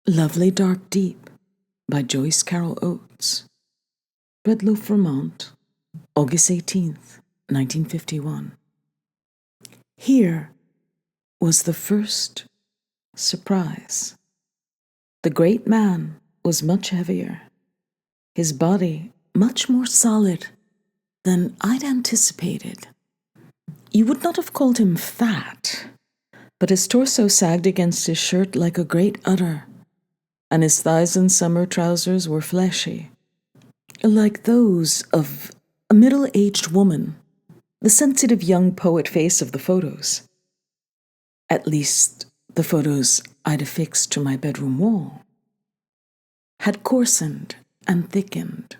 Lovely Dark Deep by Joyce Carol Oates. Redlow, Vermont, August 18th, 1951. Here was the first surprise. The great man was much heavier, his body much more solid than I'd anticipated. You would not have called him fat, but his torso sagged against his shirt like a great udder, and his thighs in summer trousers were fleshy, like those of a middle-aged woman, the sensitive young poet face of the photos. At least, the photos I'd affixed to my bedroom wall had coarsened and thickened.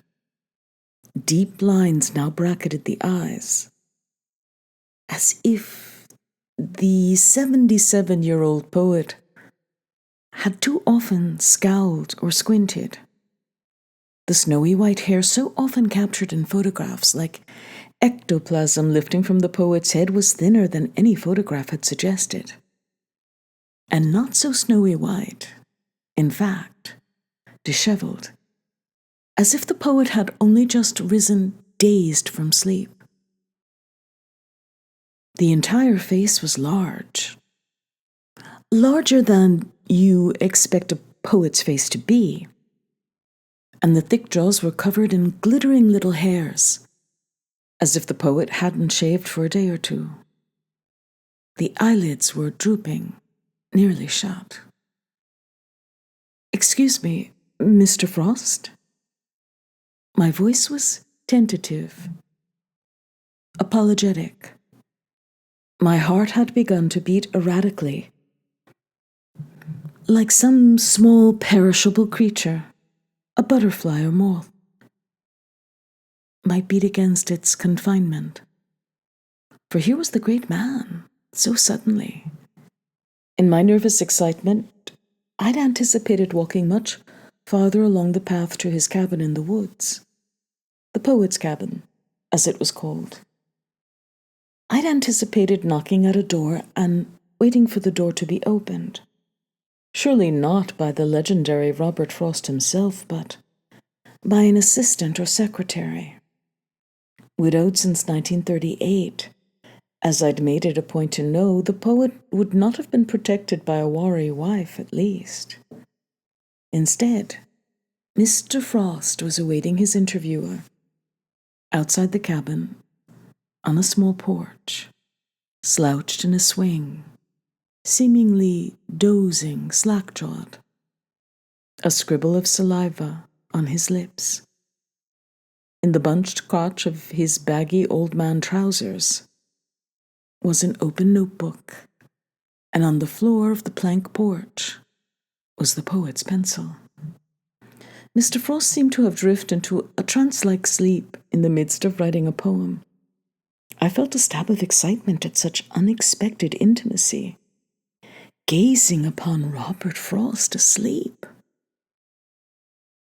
Deep lines now bracketed the eyes, as if the 77-year-old poet had too often scowled or squinted. The snowy white hair so often captured in photographs, like ectoplasm lifting from the poet's head, was thinner than any photograph had suggested. And not so snowy white, in fact, disheveled, as if the poet had only just risen dazed from sleep. The entire face was large, larger than you expect a poet's face to be, and the thick jaws were covered in glittering little hairs, as if the poet hadn't shaved for a day or two. The eyelids were drooping, nearly shut. "Excuse me, Mr. Frost?" My voice was tentative, apologetic. My heart had begun to beat erratically, like some small perishable creature, a butterfly or moth, might beat against its confinement. For here was the great man, so suddenly. In my nervous excitement, I'd anticipated walking much farther along the path to his cabin in the woods, the poet's cabin, as it was called. I'd anticipated knocking at a door and waiting for the door to be opened. Surely not by the legendary Robert Frost himself, but by an assistant or secretary. Widowed since 1938, as I'd made it a point to know, the poet would not have been protected by a warry wife, at least. Instead, Mr. Frost was awaiting his interviewer outside the cabin, on a small porch, slouched in a swing, seemingly dozing, slack-jawed, a scribble of saliva on his lips. In the bunched crotch of his baggy old man trousers was an open notebook, and on the floor of the plank porch was the poet's pencil. Mr. Frost seemed to have drifted into a trance-like sleep in the midst of writing a poem. I felt a stab of excitement at such unexpected intimacy, gazing upon Robert Frost asleep.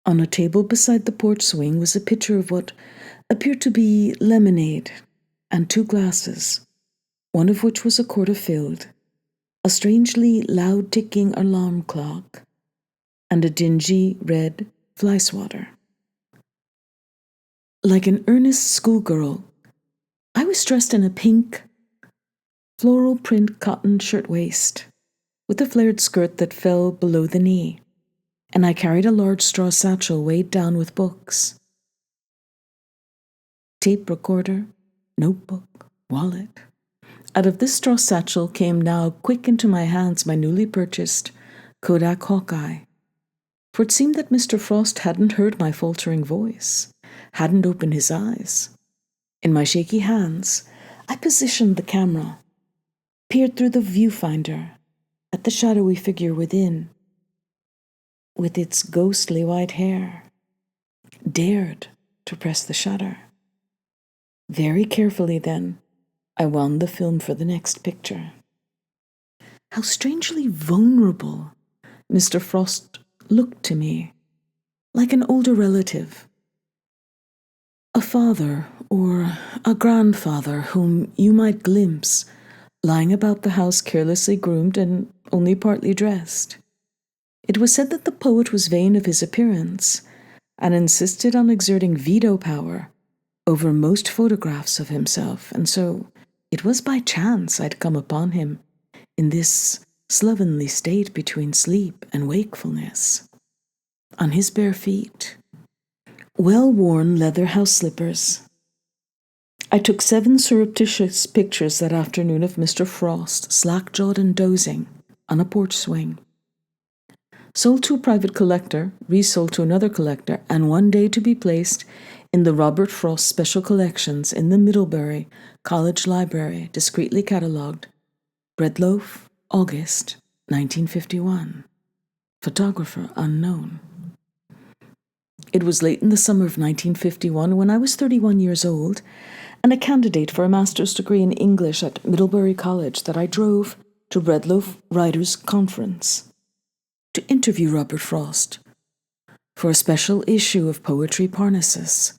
On a table beside the porch swing was a pitcher of what appeared to be lemonade and 2 glasses, one of which was a quarter filled, a strangely loud ticking alarm clock, and a dingy red fly swatter. Like an earnest schoolgirl, I was dressed in a pink, floral print cotton shirtwaist, with a flared skirt that fell below the knee, and I carried a large straw satchel weighed down with books. Tape recorder, notebook, wallet. Out of this straw satchel came now quick into my hands my newly purchased Kodak Hawkeye, for it seemed that Mr. Frost hadn't heard my faltering voice, hadn't opened his eyes. In my shaky hands, I positioned the camera, peered through the viewfinder at the shadowy figure within, with its ghostly white hair, dared to press the shutter. Very carefully, then, I wound the film for the next picture. How strangely vulnerable Mr. Frost looked to me, like an older relative, a father or a grandfather whom you might glimpse lying about the house carelessly groomed and only partly dressed. It was said that the poet was vain of his appearance and insisted on exerting veto power over most photographs of himself, and so it was by chance I'd come upon him in this slovenly state between sleep and wakefulness, on his bare feet, well-worn leather house slippers. I took 7 surreptitious pictures that afternoon of Mr. Frost, slack-jawed and dozing, on a porch swing. Sold to a private collector, resold to another collector, and one day to be placed in the Robert Frost Special Collections in the Middlebury College Library, discreetly catalogued. Breadloaf, August, 1951. Photographer unknown. It was late in the summer of 1951 when I was 31 years old and a candidate for a master's degree in English at Middlebury College that I drove to Breadloaf Writers' Conference to interview Robert Frost for a special issue of Poetry Parnassus.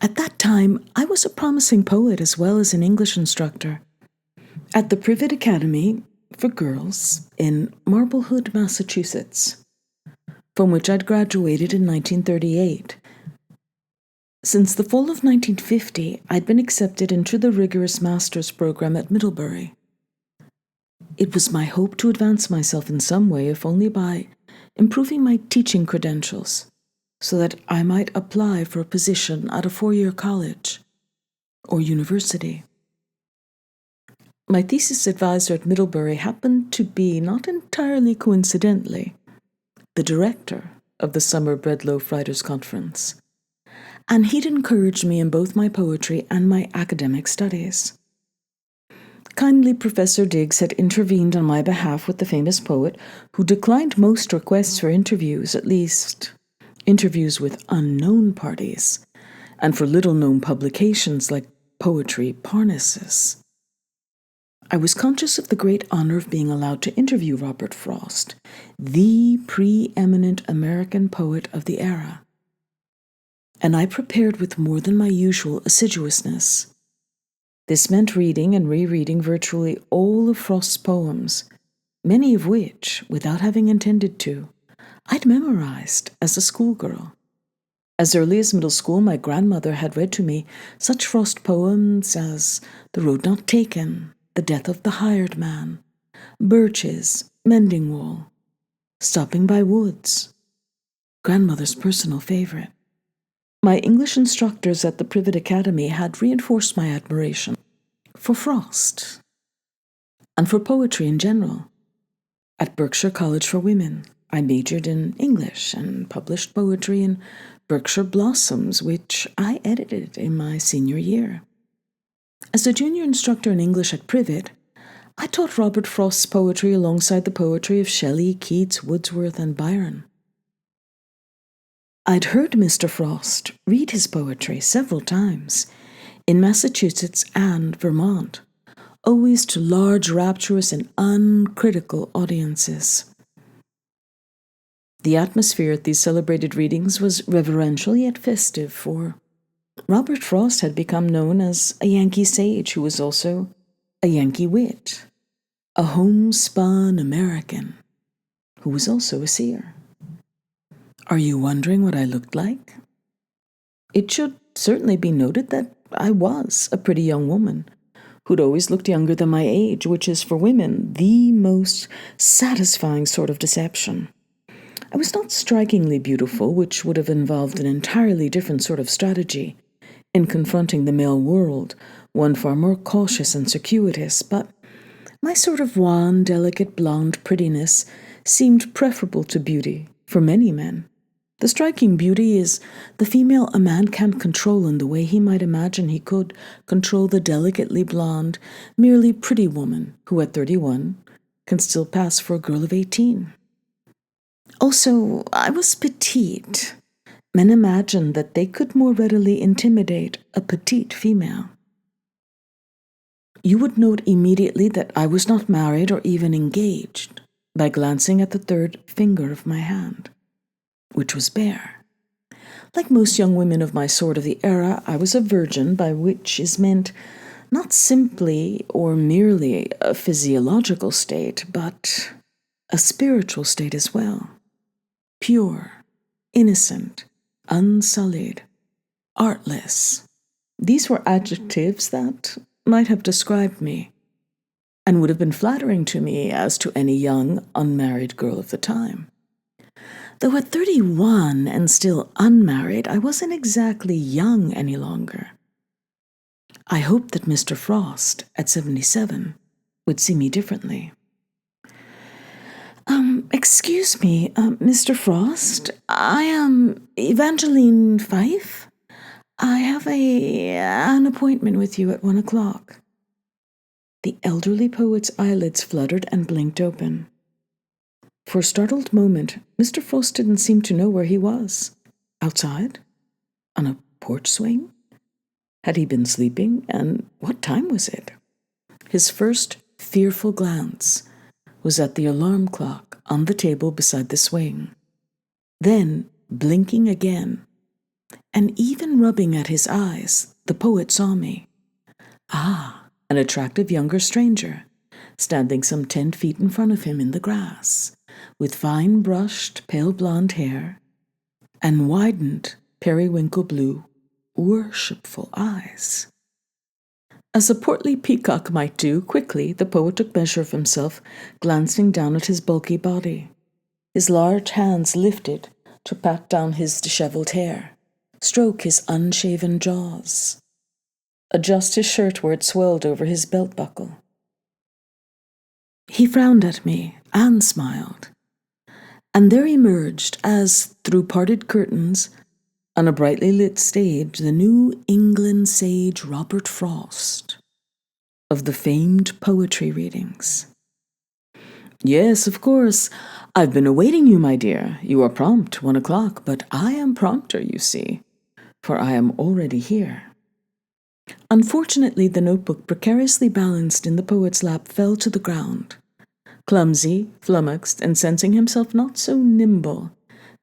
At that time, I was a promising poet as well as an English instructor at the Privet Academy for Girls in Marblehead, Massachusetts, from which I'd graduated in 1938. Since the fall of 1950, I'd been accepted into the rigorous master's program at Middlebury. It was my hope to advance myself in some way, if only by improving my teaching credentials, so that I might apply for a position at a 4-year college or university. My thesis advisor at Middlebury happened to be, not entirely coincidentally, the director of the Summer Breadloaf Writers' Conference, and he'd encouraged me in both my poetry and my academic studies. Kindly, Professor Diggs had intervened on my behalf with the famous poet, who declined most requests for interviews, at least interviews with unknown parties, and for little-known publications like Poetry Parnassus. I was conscious of the great honor of being allowed to interview Robert Frost, the preeminent American poet of the era, and I prepared with more than my usual assiduousness. This meant reading and rereading virtually all of Frost's poems, many of which, without having intended to, I'd memorized as a schoolgirl. As early as middle school, my grandmother had read to me such Frost poems as The Road Not Taken, The Death of the Hired Man, Birches, Mending Wall, Stopping by Woods, grandmother's personal favorite. My English instructors at the Privet Academy had reinforced my admiration for Frost and for poetry in general. At Berkshire College for Women, I majored in English and published poetry in Berkshire Blossoms, which I edited in my senior year. As a junior instructor in English at Privet, I taught Robert Frost's poetry alongside the poetry of Shelley, Keats, Wordsworth, and Byron. I'd heard Mr. Frost read his poetry several times in Massachusetts and Vermont, always to large, rapturous, and uncritical audiences. The atmosphere at these celebrated readings was reverential yet festive, for Robert Frost had become known as a Yankee sage who was also a Yankee wit, a homespun American who was also a seer. Are you wondering what I looked like? It should certainly be noted that I was a pretty young woman who'd always looked younger than my age, which is for women the most satisfying sort of deception. I was not strikingly beautiful, which would have involved an entirely different sort of strategy in confronting the male world, one far more cautious and circuitous, but my sort of wan, delicate blonde prettiness seemed preferable to beauty for many men. The striking beauty is the female a man can't control in the way he might imagine he could control the delicately blonde, merely pretty woman who at 31 can still pass for a girl of 18. Also, I was petite. Men imagined that they could more readily intimidate a petite female. You would note immediately that I was not married or even engaged by glancing at the third finger of my hand, which was bare. Like most young women of my sort of the era, I was a virgin, by which is meant not simply or merely a physiological state, but a spiritual state as well. Pure, innocent, unsullied, artless. These were adjectives that might have described me, and would have been flattering to me as to any young, unmarried girl of the time. Though at 31 and still unmarried, I wasn't exactly young any longer. I hoped that Mr. Frost, at 77, would see me differently. Excuse me, Mr. Frost, I am Evangeline Fife. I have an appointment with you at 1 o'clock. The elderly poet's eyelids fluttered and blinked open. For a startled moment, Mr. Frost didn't seem to know where he was. Outside? On a porch swing? Had he been sleeping? And what time was it? His first fearful glance was at the alarm clock on the table beside the swing. Then, blinking again, and even rubbing at his eyes, the poet saw me. Ah, an attractive younger stranger, standing some 10 feet in front of him in the grass, with fine brushed, pale blonde hair, and widened, periwinkle blue, worshipful eyes. As a portly peacock might do, quickly the poet took measure of himself, glancing down at his bulky body. His large hands lifted to pat down his disheveled hair, stroke his unshaven jaws, adjust his shirt where it swelled over his belt buckle. He frowned at me and smiled, and there emerged, as through parted curtains, on a brightly lit stage, the New England sage Robert Frost, of the famed poetry readings. Yes, of course. I've been awaiting you, my dear. You are prompt, 1 o'clock, but I am prompter, you see, for I am already here. Unfortunately, the notebook precariously balanced in the poet's lap fell to the ground. Clumsy, flummoxed, and sensing himself not so nimble,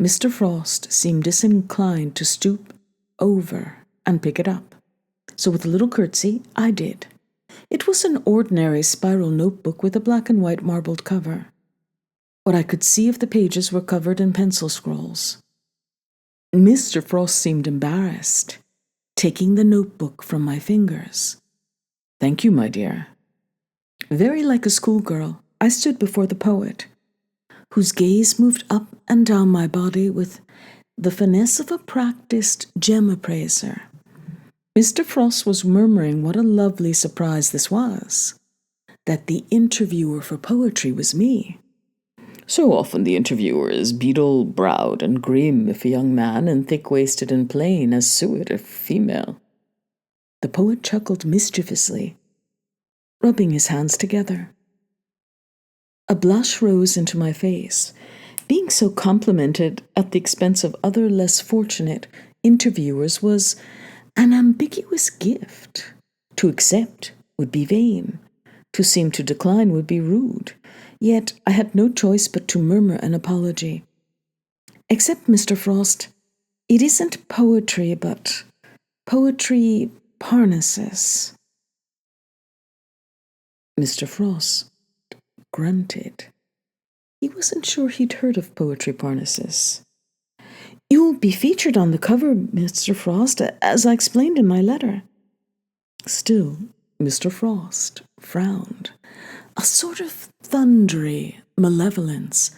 Mr. Frost seemed disinclined to stoop over and pick it up. So with a little curtsy, I did. It was an ordinary spiral notebook with a black and white marbled cover. What I could see of the pages were covered in pencil scrawls. Mr. Frost seemed embarrassed, taking the notebook from my fingers. Thank you, my dear. Very like a schoolgirl, I stood before the poet, whose gaze moved up and down my body with the finesse of a practiced gem appraiser. Mr. Frost was murmuring what a lovely surprise this was, that the interviewer for poetry was me. So often the interviewer is beetle-browed and grim if a young man, and thick-waisted and plain as suet if female. The poet chuckled mischievously, rubbing his hands together. A blush rose into my face. Being so complimented at the expense of other less fortunate interviewers was an ambiguous gift. To accept would be vain. To seem to decline would be rude. Yet I had no choice but to murmur an apology. Except, Mr. Frost, it isn't poetry, but poetry Parnassus. Mr. Frost grunted. He wasn't sure he'd heard of poetry Parnassus. You'll be featured on the cover, Mr. Frost, as I explained in my letter. Still, Mr. Frost frowned. A sort of thundery malevolence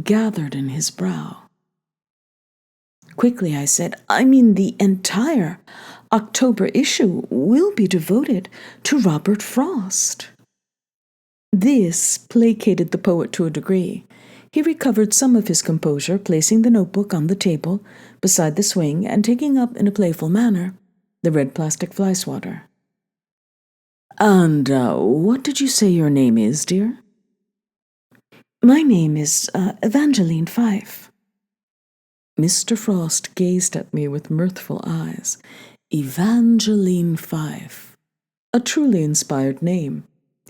gathered in his brow. Quickly I said, I mean the entire October issue will be devoted to Robert Frost. This placated the poet to a degree. He recovered some of his composure, placing the notebook on the table beside the swing and taking up in a playful manner the red plastic fly swatter. And what did you say your name is, dear? My name is Evangeline Fife. Mr. Frost gazed at me with mirthful eyes. Evangeline Fife. A truly inspired name.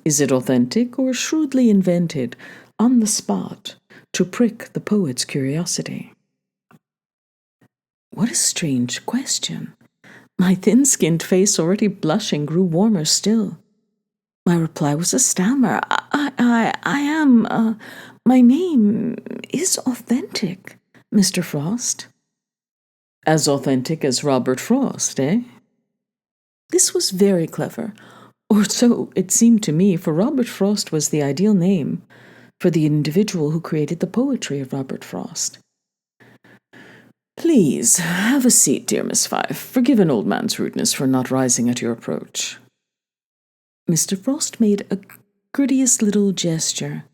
Is it authentic or shrewdly invented on the spot to prick the poet's curiosity? What a strange question. My thin-skinned face, already blushing, grew warmer still. My reply was a stammer. I am, My name is authentic, Mr. Frost. As authentic as Robert Frost, eh? This was very clever, or so it seemed to me, for Robert Frost was the ideal name for the individual who created the poetry of Robert Frost. Please, have a seat, dear Miss Fife. Forgive an old man's rudeness for not rising at your approach. Mr. Frost made a courteous little gesture,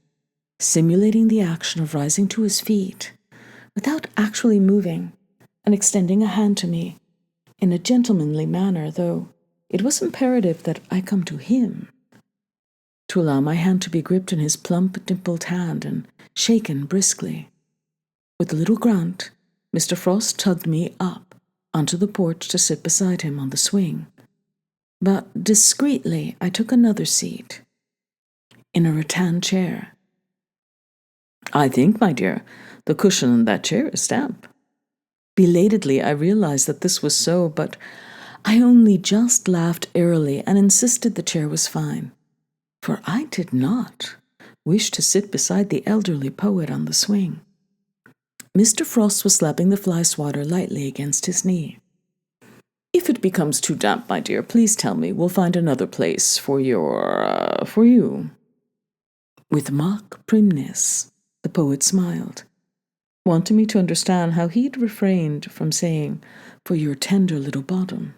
simulating the action of rising to his feet, without actually moving, and extending a hand to me, in a gentlemanly manner, though it was imperative that I come to him, to allow my hand to be gripped in his plump, dimpled hand and shaken briskly. With a little grunt, Mr. Frost tugged me up onto the porch to sit beside him on the swing. But discreetly I took another seat, in a rattan chair. I think, my dear, the cushion on that chair is damp. Belatedly I realized that this was so, but I only just laughed airily and insisted the chair was fine, for I did not wish to sit beside the elderly poet on the swing. Mr. Frost was slapping the fly swatter lightly against his knee. If it becomes too damp, my dear, please tell me. We'll find another place for you. With mock primness, the poet smiled, wanting me to understand how he'd refrained from saying, for your tender little bottom.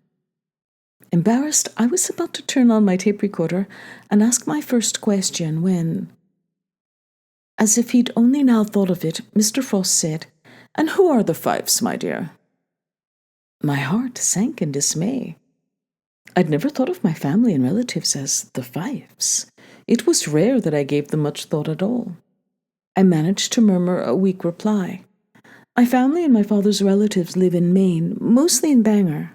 Embarrassed, I was about to turn on my tape recorder and ask my first question when, as if he'd only now thought of it, Mr. Frost said, "And who are the Fifes, my dear?" My heart sank in dismay. I'd never thought of my family and relatives as the Fifes. It was rare that I gave them much thought at all. I managed to murmur a weak reply. My family and my father's relatives live in Maine, mostly in Bangor.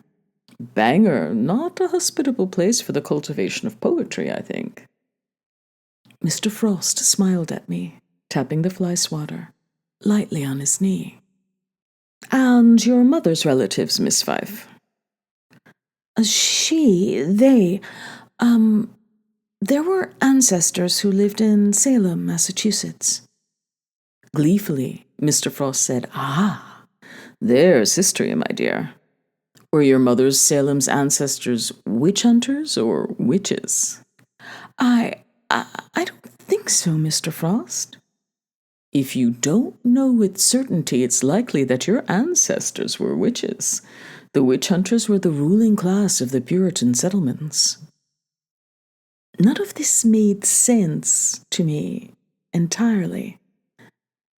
Bangor, not a hospitable place for the cultivation of poetry, I think. Mr. Frost smiled at me, tapping the fly swatter lightly on his knee. And your mother's relatives, Miss Fife? There were ancestors who lived in Salem, Massachusetts. Gleefully, Mr. Frost said, "Ah, there's history, my dear. Were your mother's Salem's ancestors witch hunters or witches?" I don't think so, Mr. Frost. If you don't know with certainty, it's likely that your ancestors were witches. The witch hunters were the ruling class of the Puritan settlements. None of this made sense to me entirely.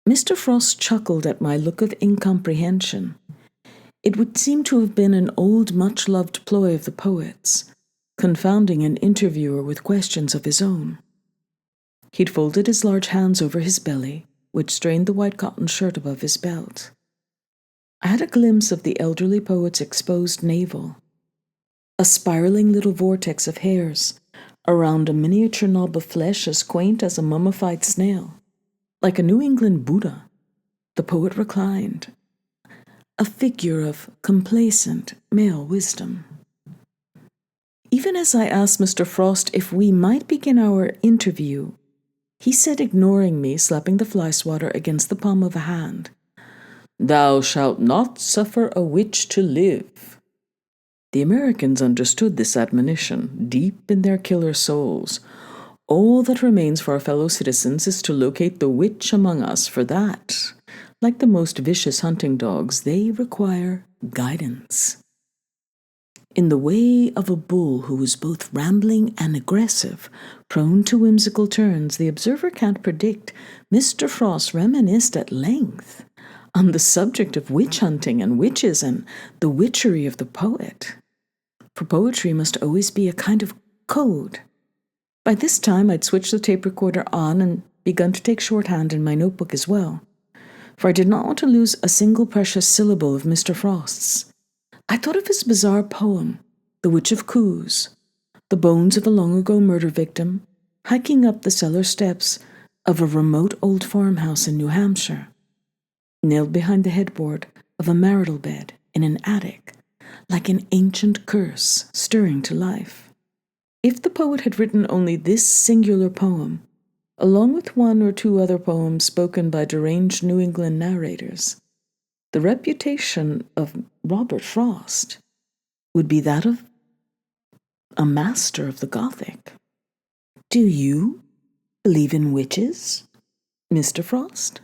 Mr. Frost chuckled at my look of incomprehension. It would seem to have been an old, much-loved ploy of the poet's, confounding an interviewer with questions of his own. He'd folded his large hands over his belly, which strained the white cotton shirt above his belt. I had a glimpse of the elderly poet's exposed navel, a spiraling little vortex of hairs around a miniature knob of flesh as quaint as a mummified snail. Like a New England Buddha, the poet reclined, a figure of complacent male wisdom. Even as I asked Mr. Frost if we might begin our interview, he said, ignoring me, slapping the fly swatter against the palm of a hand, "Thou shalt not suffer a witch to live." The Americans understood this admonition deep in their killer souls. All that remains for our fellow citizens is to locate the witch among us. For that, like the most vicious hunting dogs, they require guidance. In the way of a bull who is both rambling and aggressive, prone to whimsical turns, the observer can't predict. Mr. Frost reminisced at length on the subject of witch hunting and witches and the witchery of the poet. For poetry must always be a kind of code. By this time I'd switched the tape recorder on and begun to take shorthand in my notebook as well, for I did not want to lose a single precious syllable of Mr. Frost's. I thought of his bizarre poem, The Witch of Coos, the bones of a long-ago murder victim, hiking up the cellar steps of a remote old farmhouse in New Hampshire, nailed behind the headboard of a marital bed in an attic, like an ancient curse stirring to life. If the poet had written only this singular poem, along with one or two other poems spoken by deranged New England narrators, the reputation of Robert Frost would be that of a master of the Gothic. Do you believe in witches, Mr. Frost?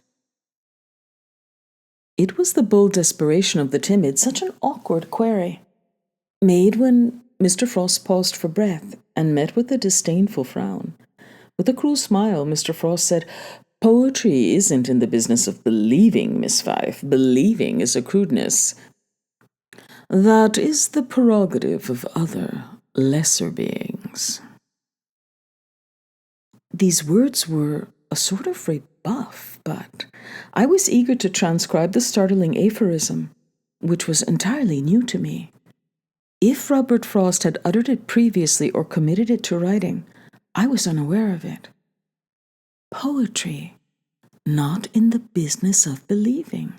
It was the bold desperation of the timid, such an awkward query, made when Mr. Frost paused for breath and met with a disdainful frown. With a cruel smile, Mr. Frost said, "Poetry isn't in the business of believing, Miss Fife. Believing is a crudeness. That is the prerogative of other, lesser beings." These words were a sort of rebuff, but I was eager to transcribe the startling aphorism, which was entirely new to me. If Robert Frost had uttered it previously or committed it to writing, I was unaware of it. Poetry, not in the business of believing.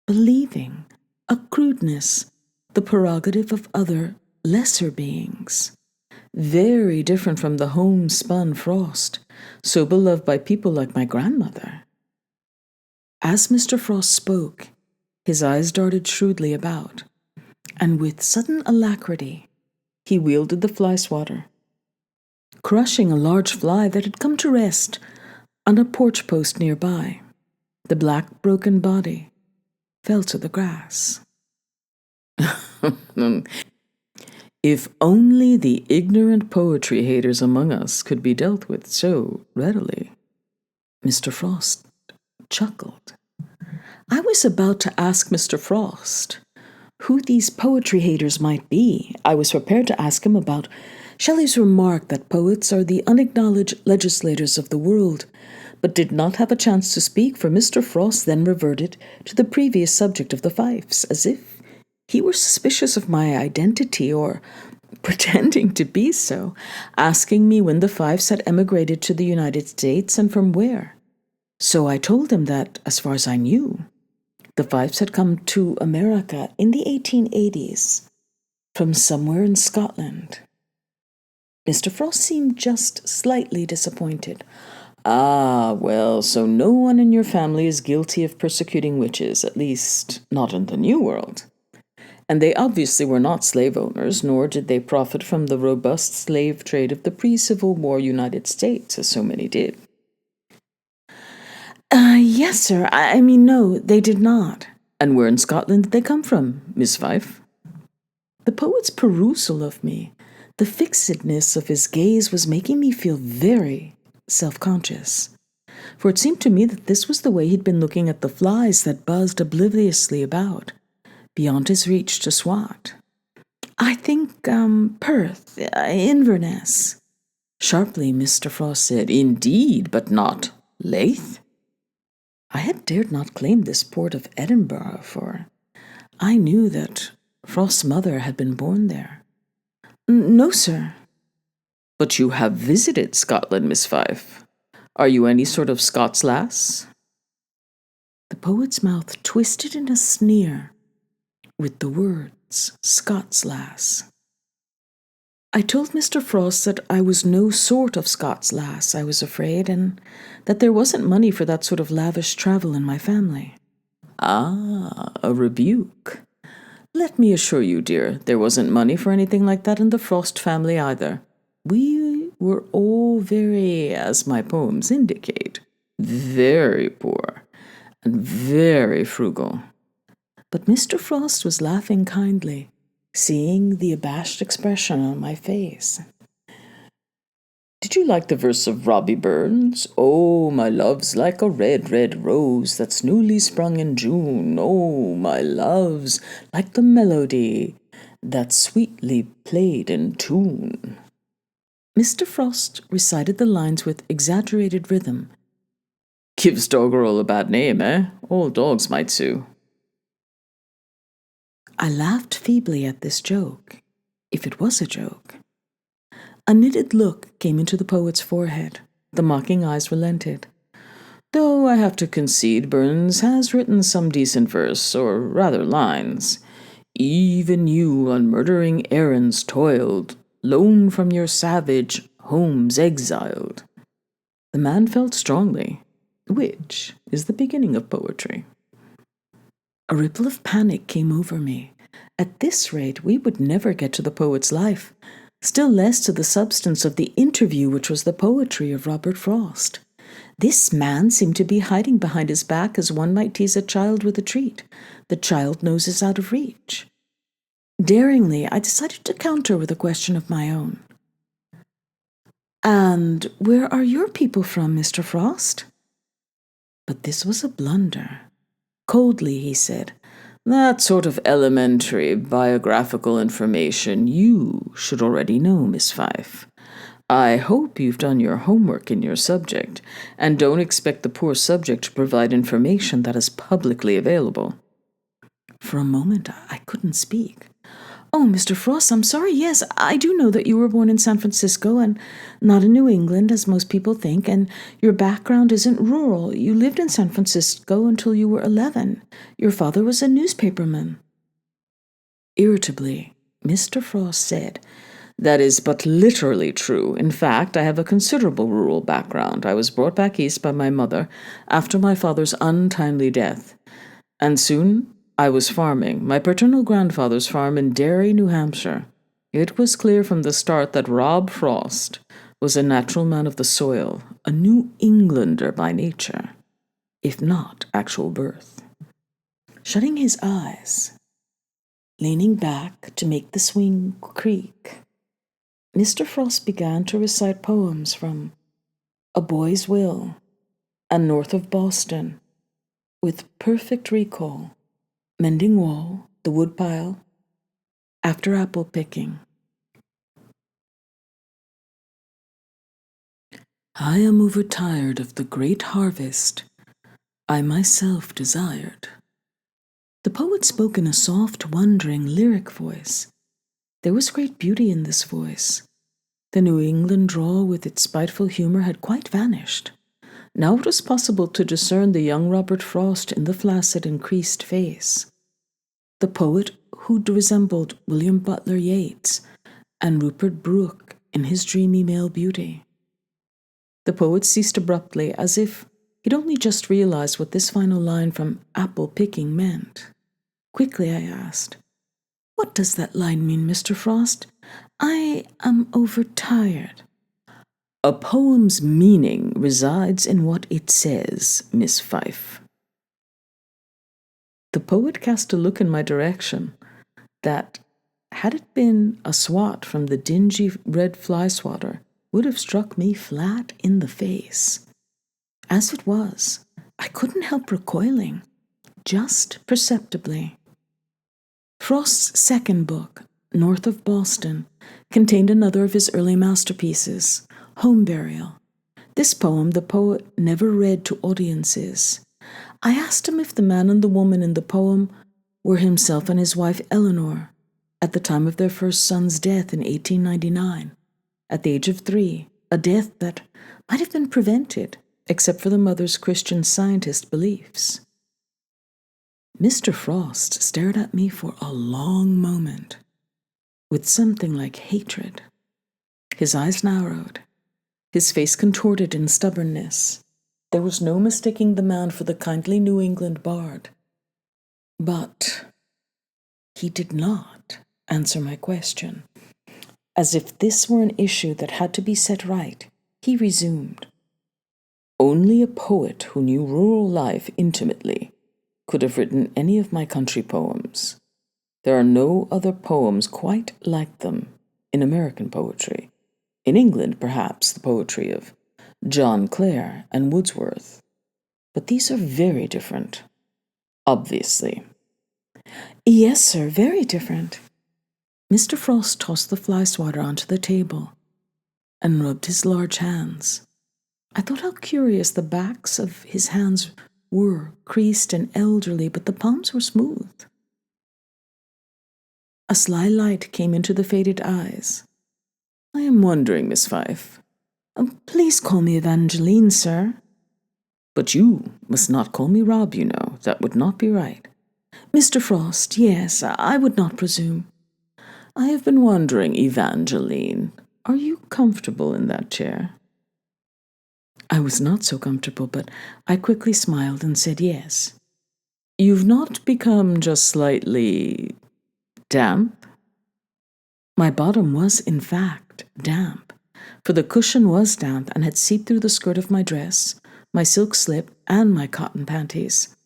Believing, a crudeness, the prerogative of other, lesser beings. Very different from the homespun Frost, so beloved by people like my grandmother. As Mr. Frost spoke, his eyes darted shrewdly about, and with sudden alacrity, he wielded the fly swatter, crushing a large fly that had come to rest on a porch post nearby. The black, broken body fell to the grass. If only the ignorant poetry haters among us could be dealt with so readily. Mr. Frost chuckled. I was about to ask Mr. Frost who these poetry haters might be. I was prepared to ask him about Shelley's remark that poets are the unacknowledged legislators of the world, but did not have a chance to speak, for Mr. Frost then reverted to the previous subject of the fifes, as if he were suspicious of my identity or pretending to be so, asking me when the fifes had emigrated to the United States and from where. So I told him that, as far as I knew, the fifes had come to America in the 1880s, from somewhere in Scotland. Mr. Frost seemed just slightly disappointed. Ah, well, so no one in your family is guilty of persecuting witches, at least not in the New World. And they obviously were not slave owners, nor did they profit from the robust slave trade of the pre-Civil War United States, as so many did. Yes, sir. I mean, no, they did not. And where in Scotland did they come from, Miss Fife? The poet's perusal of me, the fixedness of his gaze, was making me feel very self-conscious. For it seemed to me that this was the way he'd been looking at the flies that buzzed obliviously about, beyond his reach to swat. I think, Perth, Inverness. Sharply, Mr. Frost said, Indeed, but not Leith? I had dared not claim this port of Edinburgh, for I knew that Frost's mother had been born there. No, sir. But you have visited Scotland, Miss Fife. Are you any sort of Scots lass? The poet's mouth twisted in a sneer with the words Scots lass. I told Mr. Frost that I was no sort of Scots lass, I was afraid, and that there wasn't money for that sort of lavish travel in my family. Ah, a rebuke. Let me assure you, dear, there wasn't money for anything like that in the Frost family either. We were all very, as my poems indicate, very poor and very frugal. But Mr. Frost was laughing kindly, seeing the abashed expression on my face. Did you like the verse of Robbie Burns? Oh, my love's like a red, red rose that's newly sprung in June. Oh, my love's like the melody that's sweetly played in tune. Mr. Frost recited the lines with exaggerated rhythm. Gives doggerel a bad name, eh? All dogs might sue. I laughed feebly at this joke, if it was a joke. A knitted look came into the poet's forehead. The mocking eyes relented. Though I have to concede Burns has written some decent verse, or rather lines. Even you on murdering errands toiled, lone from your savage homes exiled. The man felt strongly, which is the beginning of poetry. A ripple of panic came over me. At this rate, we would never get to the poet's life, still less to the substance of the interview, which was the poetry of Robert Frost. This man seemed to be hiding behind his back as one might tease a child with a treat. The child nose is out of reach. Daringly, I decided to counter with a question of my own. "And where are your people from, Mr. Frost?" But this was a blunder. Coldly, he said, "That sort of elementary biographical information you should already know, Miss Fife. I hope you've done your homework in your subject, and don't expect the poor subject to provide information that is publicly available." For a moment, I couldn't speak. "Oh, Mr. Frost, I'm sorry. Yes, I do know that you were born in San Francisco and not in New England, as most people think, and your background isn't rural. You lived in San Francisco until you were 11. Your father was a newspaperman." Irritably, Mr. Frost said, "That is but literally true. In fact, I have a considerable rural background. I was brought back east by my mother after my father's untimely death, and soon I was farming, my paternal grandfather's farm in Derry, New Hampshire. It was clear from the start that Rob Frost was a natural man of the soil, a New Englander by nature, if not actual birth." Shutting his eyes, leaning back to make the swing creak, Mr. Frost began to recite poems from A Boy's Will and North of Boston with perfect recall. Mending Wall, The Woodpile, After Apple Picking. I am overtired of the great harvest I myself desired. The poet spoke in a soft, wondering, lyric voice. There was great beauty in this voice. The New England drawl with its spiteful humor had quite vanished. Now it was possible to discern the young Robert Frost in the flaccid and creased face. The poet who resembled William Butler Yeats and Rupert Brooke in his dreamy male beauty. The poet ceased abruptly, as if he'd only just realized what this final line from Apple Picking meant. Quickly I asked, "What does that line mean, Mr. Frost? I am overtired." "A poem's meaning resides in what it says, Miss Fife." The poet cast a look in my direction that, had it been a swat from the dingy red fly swatter, would have struck me flat in the face. As it was, I couldn't help recoiling, just perceptibly. Frost's second book, North of Boston, contained another of his early masterpieces, Home Burial. This poem the poet never read to audiences. I asked him if the man and the woman in the poem were himself and his wife Eleanor, at the time of their first son's death in 1899, at the age of 3, a death that might have been prevented, except for the mother's Christian Scientist beliefs. Mr. Frost stared at me for a long moment, with something like hatred. His eyes narrowed, his face contorted in stubbornness. There was no mistaking the man for the kindly New England bard. But he did not answer my question. As if this were an issue that had to be set right, he resumed. "Only a poet who knew rural life intimately could have written any of my country poems. There are no other poems quite like them in American poetry. In England, perhaps, the poetry of John Clare and Wordsworth. But these are very different, obviously." "Yes, sir, very different." Mr. Frost tossed the fly swatter onto the table and rubbed his large hands. I thought how curious the backs of his hands were, creased and elderly, but the palms were smooth. A sly light came into the faded eyes. "I am wondering, Miss Fife." Please call me Evangeline, sir." "But you must not call me Rob, you know. That would not be right." "Mr. Frost, yes, I would not presume." "I have been wondering, Evangeline, are you comfortable in that chair?" I was not so comfortable, but I quickly smiled and said yes. You've not become just slightly damp? My bottom was, in fact, damp, for the cushion was damp and had seeped through the skirt of my dress, my silk slip, and my cotton panties.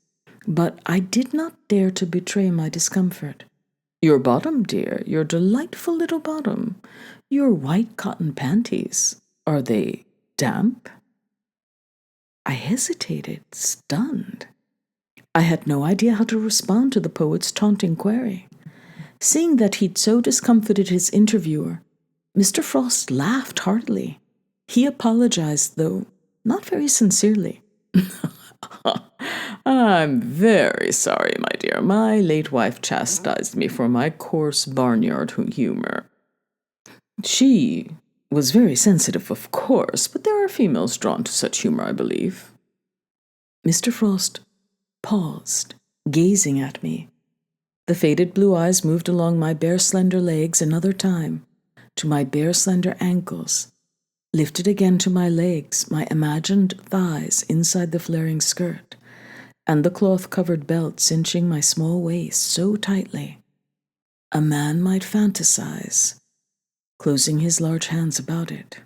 But I did not dare to betray my discomfort. Your bottom, dear, your delightful little bottom, your white cotton panties, are they damp? I hesitated, stunned. I had no idea how to respond to the poet's taunting query. Seeing that he'd so discomfited his interviewer, Mr. Frost laughed heartily. He apologized, though not very sincerely. I'm very sorry, my dear. My late wife chastised me for my coarse barnyard humor. She was very sensitive, of course, but there are females drawn to such humor, I believe. Mr. Frost paused, gazing at me. The faded blue eyes moved along my bare slender legs another time, to my bare slender ankles, lifted again to my legs, my imagined thighs inside the flaring skirt, and the cloth-covered belt cinching my small waist so tightly. A man might fantasize, closing his large hands about it.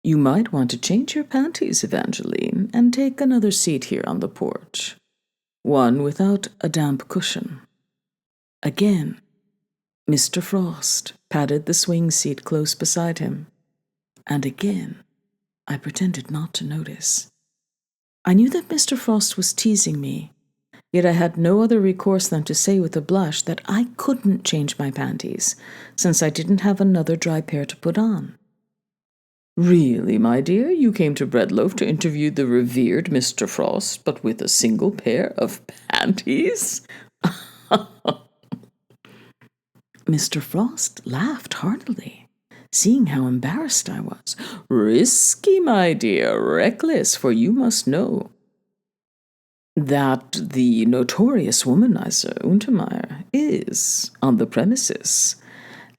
You might want to change your panties, Evangeline, and take another seat here on the porch. One without a damp cushion. Again, Mr. Frost patted the swing seat close beside him, and again I pretended not to notice. I knew that Mr. Frost was teasing me, yet I had no other recourse than to say with a blush that I couldn't change my panties, since I didn't have another dry pair to put on. Really, my dear, you came to Breadloaf to interview the revered Mr. Frost, but with a single pair of panties? Mr. Frost laughed heartily, seeing how embarrassed I was. Risky, my dear, reckless, for you must know that the notorious womanizer Untermeyer is on the premises,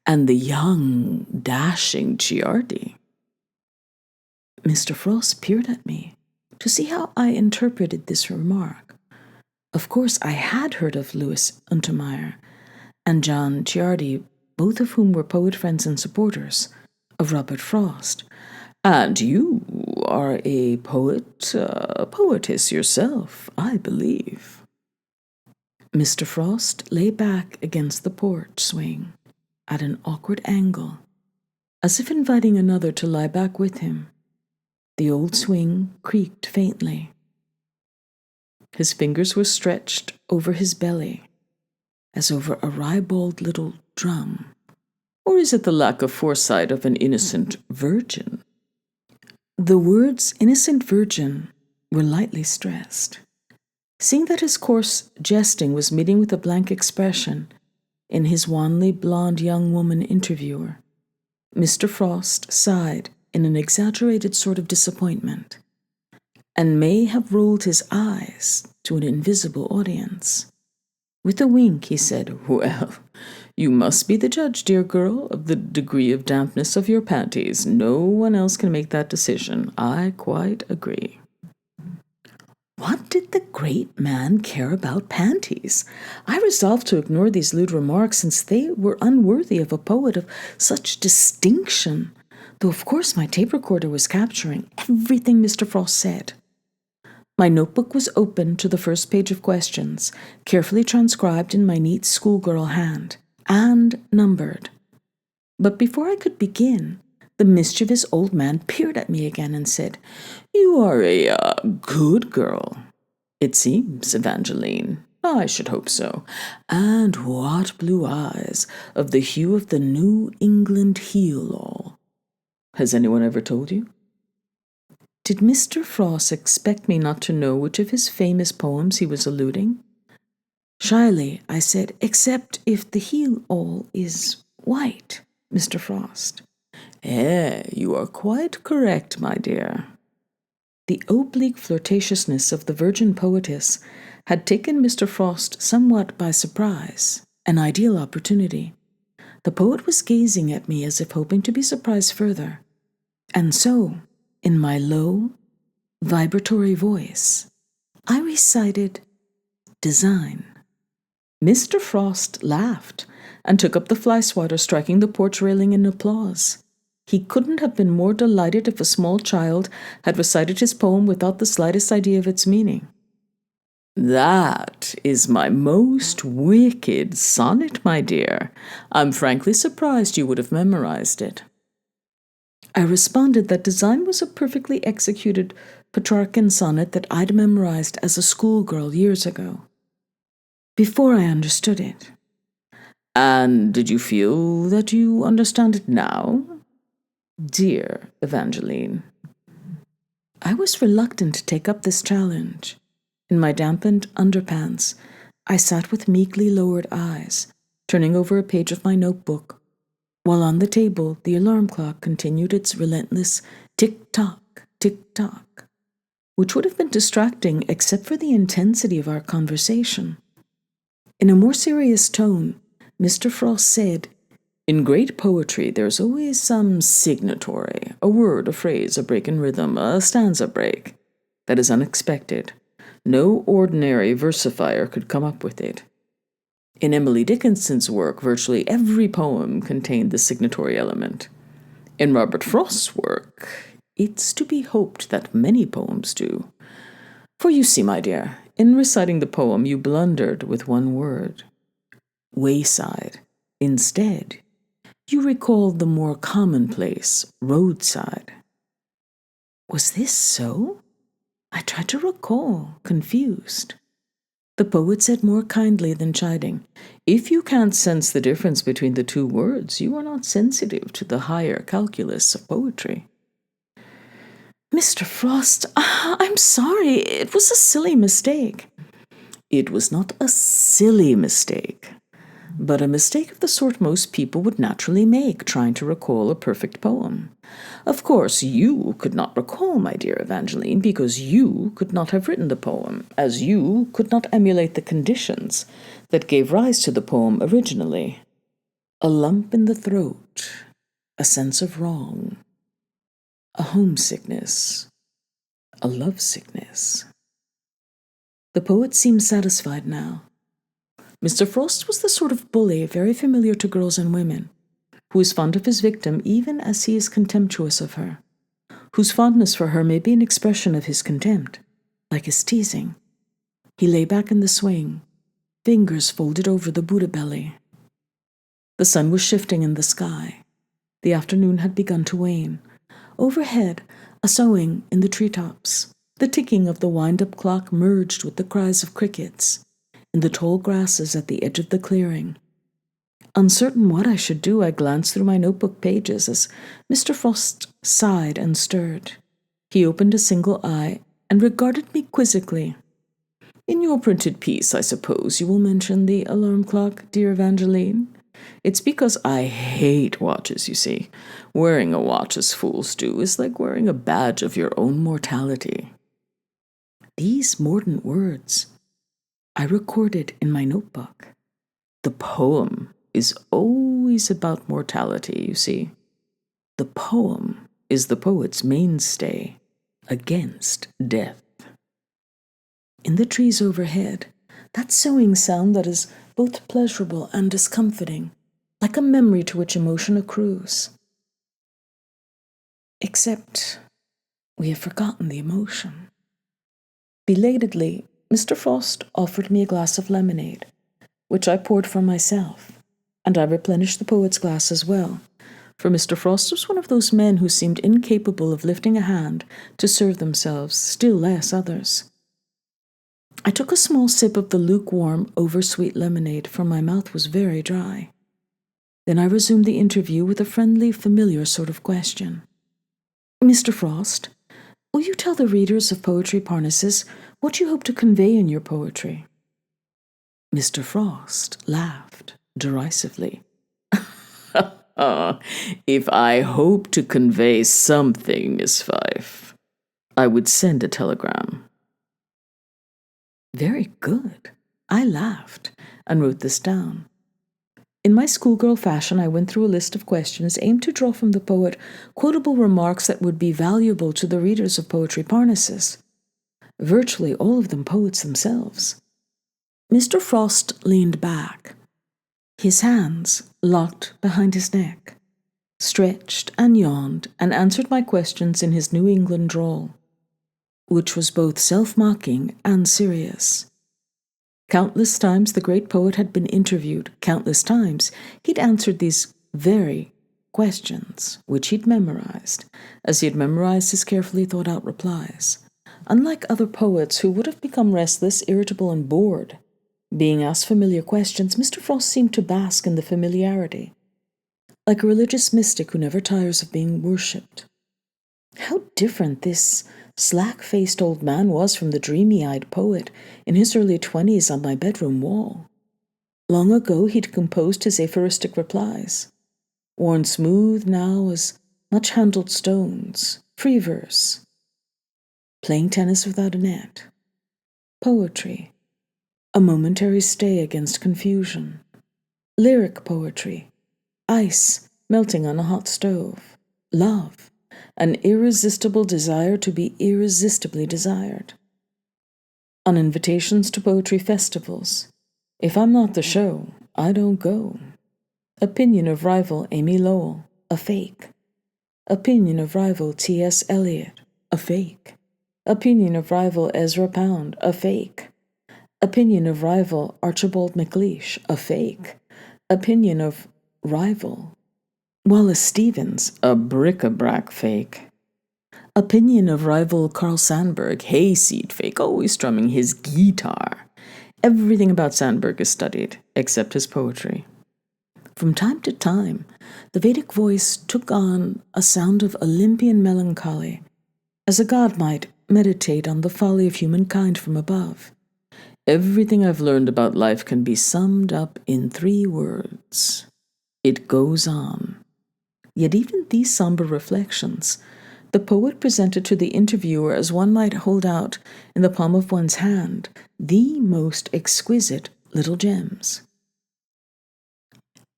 and the young, dashing Ciardi. Mr. Frost peered at me to see how I interpreted this remark. Of course, I had heard of Louis Untermeyer and John Ciardi, both of whom were poet friends and supporters of Robert Frost. And you are a poetess yourself, I believe. Mr. Frost lay back against the porch swing at an awkward angle, as if inviting another to lie back with him. The old swing creaked faintly. His fingers were stretched over his belly, as over a ribald little drum. Or is it the lack of foresight of an innocent virgin? The words innocent virgin were lightly stressed. Seeing that his coarse jesting was meeting with a blank expression in his wanly blonde young woman interviewer, Mr. Frost sighed in an exaggerated sort of disappointment, and may have rolled his eyes to an invisible audience. With a wink, he said, Well, you must be the judge, dear girl, of the degree of dampness of your panties. No one else can make that decision. I quite agree. What did the great man care about panties? I resolved to ignore these lewd remarks, since they were unworthy of a poet of such distinction, though of course my tape recorder was capturing everything Mr. Frost said. My notebook was open to the first page of questions, carefully transcribed in my neat schoolgirl hand, and numbered. But before I could begin, the mischievous old man peered at me again and said, You are a good girl. It seems, Evangeline. I should hope so. And what blue eyes, of the hue of the New England heel-all. Has anyone ever told you? Did Mr. Frost expect me not to know which of his famous poems he was alluding? Shyly, I said, Except if the heel-all is white, Mr. Frost. You are quite correct, my dear. The oblique flirtatiousness of the virgin poetess had taken Mr. Frost somewhat by surprise, an ideal opportunity. The poet was gazing at me as if hoping to be surprised further. And so, In my low, vibratory voice, I recited design. Mr. Frost laughed and took up the fly swatter, striking the porch railing in applause. He couldn't have been more delighted if a small child had recited his poem without the slightest idea of its meaning. "That is my most wicked sonnet, my dear. I'm frankly surprised you would have memorized it." I responded that design was a perfectly executed Petrarchan sonnet that I'd memorized as a schoolgirl years ago, before I understood it. "And did you feel that you understand it now, dear Evangeline?" I was reluctant to take up this challenge. In my dampened underpants, I sat with meekly lowered eyes, turning over a page of my notebook, while on the table the alarm clock continued its relentless tick-tock, tick-tock, which would have been distracting except for the intensity of our conversation. In a more serious tone, Mr. Frost said, "In great poetry, there's always some signatory, a word, a phrase, a break in rhythm, a stanza break, that is unexpected. No ordinary versifier could come up with it. In Emily Dickinson's work, virtually every poem contained the signatory element. In Robert Frost's work, it's to be hoped that many poems do. For you see, my dear, in reciting the poem, you blundered with one word. Wayside. Instead, you recalled the more commonplace roadside." Was this so? I tried to recall, confused. The poet said more kindly than chiding, "If you can't sense the difference between the two words, you are not sensitive to the higher calculus of poetry." "Mr. Frost, I'm sorry. It was a silly mistake." "It was not a silly mistake, but a mistake of the sort most people would naturally make trying to recall a perfect poem. Of course, you could not recall, my dear Evangeline, because you could not have written the poem, as you could not emulate the conditions that gave rise to the poem originally. A lump in the throat, a sense of wrong, a homesickness, a lovesickness." The poet seemed satisfied now. Mr. Frost was the sort of bully very familiar to girls and women, who is fond of his victim even as he is contemptuous of her, whose fondness for her may be an expression of his contempt, like his teasing. He lay back in the swing, fingers folded over the Buddha belly. The sun was shifting in the sky. The afternoon had begun to wane. Overhead, a soughing in the treetops. The ticking of the wind-up clock merged with the cries of crickets in the tall grasses at the edge of the clearing. Uncertain what I should do, I glanced through my notebook pages as Mr. Frost sighed and stirred. He opened a single eye and regarded me quizzically. "In your printed piece, I suppose you will mention the alarm clock, dear Evangeline? It's because I hate watches, you see. Wearing a watch, as fools do, is like wearing a badge of your own mortality." These mordant words I recorded in my notebook. The poem is always about mortality, you see. The poem is the poet's mainstay against death. In the trees overhead, that soughing sound that is both pleasurable and discomfiting, like a memory to which emotion accrues. Except we have forgotten the emotion. Belatedly, Mr. Frost offered me a glass of lemonade, which I poured for myself, and I replenished the poet's glass as well, for Mr. Frost was one of those men who seemed incapable of lifting a hand to serve themselves, still less others. I took a small sip of the lukewarm, oversweet lemonade, for my mouth was very dry. Then I resumed the interview with a friendly, familiar sort of question. "Mr. Frost, will you tell the readers of Poetry Parnassus what you hope to convey in your poetry?" Mr. Frost laughed derisively. "If I hope to convey something, Miss Fife, I would send a telegram." Very good. I laughed and wrote this down. In my schoolgirl fashion, I went through a list of questions aimed to draw from the poet quotable remarks that would be valuable to the readers of Poetry Parnassus. Virtually all of them poets themselves. Mr. Frost leaned back, his hands locked behind his neck, stretched and yawned, and answered my questions in his New England drawl, which was both self-mocking and serious. Countless times the great poet had been interviewed, countless times he'd answered these very questions, which he'd memorized, as he had memorized his carefully thought-out replies. Unlike other poets who would have become restless, irritable, and bored, being asked familiar questions, Mr. Frost seemed to bask in the familiarity, like a religious mystic who never tires of being worshipped. How different this slack-faced old man was from the dreamy-eyed poet in his early 20s on my bedroom wall. Long ago he'd composed his aphoristic replies, worn smooth now as much-handled stones, free verse, playing tennis without a net, poetry, a momentary stay against confusion, lyric poetry, ice melting on a hot stove, love, an irresistible desire to be irresistibly desired. On invitations to poetry festivals, if I'm not the show, I don't go. Opinion of rival Amy Lowell, a fake. Opinion of rival T.S. Eliot, a fake. Opinion of rival Ezra Pound, a fake. Opinion of rival Archibald MacLeish, a fake. Opinion of rival Wallace Stevens, a bric-a-brac fake. Opinion of rival Carl Sandburg, hayseed fake, always strumming his guitar. Everything about Sandburg is studied, except his poetry. From time to time, the Vedic voice took on a sound of Olympian melancholy, as a god might meditate on the folly of humankind from above. Everything I've learned about life can be summed up in 3 words. It goes on. Yet even these somber reflections, the poet presented to the interviewer as one might hold out in the palm of one's hand the most exquisite little gems.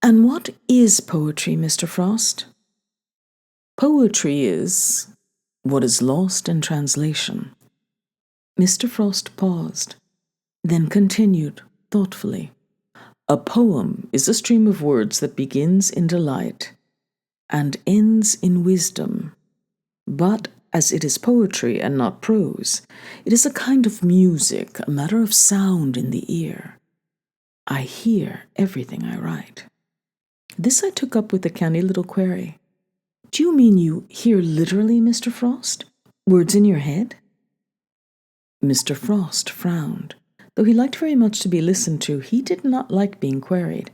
And what is poetry, Mr. Frost? Poetry is what is lost in translation. Mr. Frost paused, then continued thoughtfully. A poem is a stream of words that begins in delight and ends in wisdom. But as it is poetry and not prose, it is a kind of music, a matter of sound in the ear. I hear everything I write. This I took up with a canny little query. Do you mean you hear literally, Mr. Frost? Words in your head? Mr. Frost frowned. Though he liked very much to be listened to, he did not like being queried.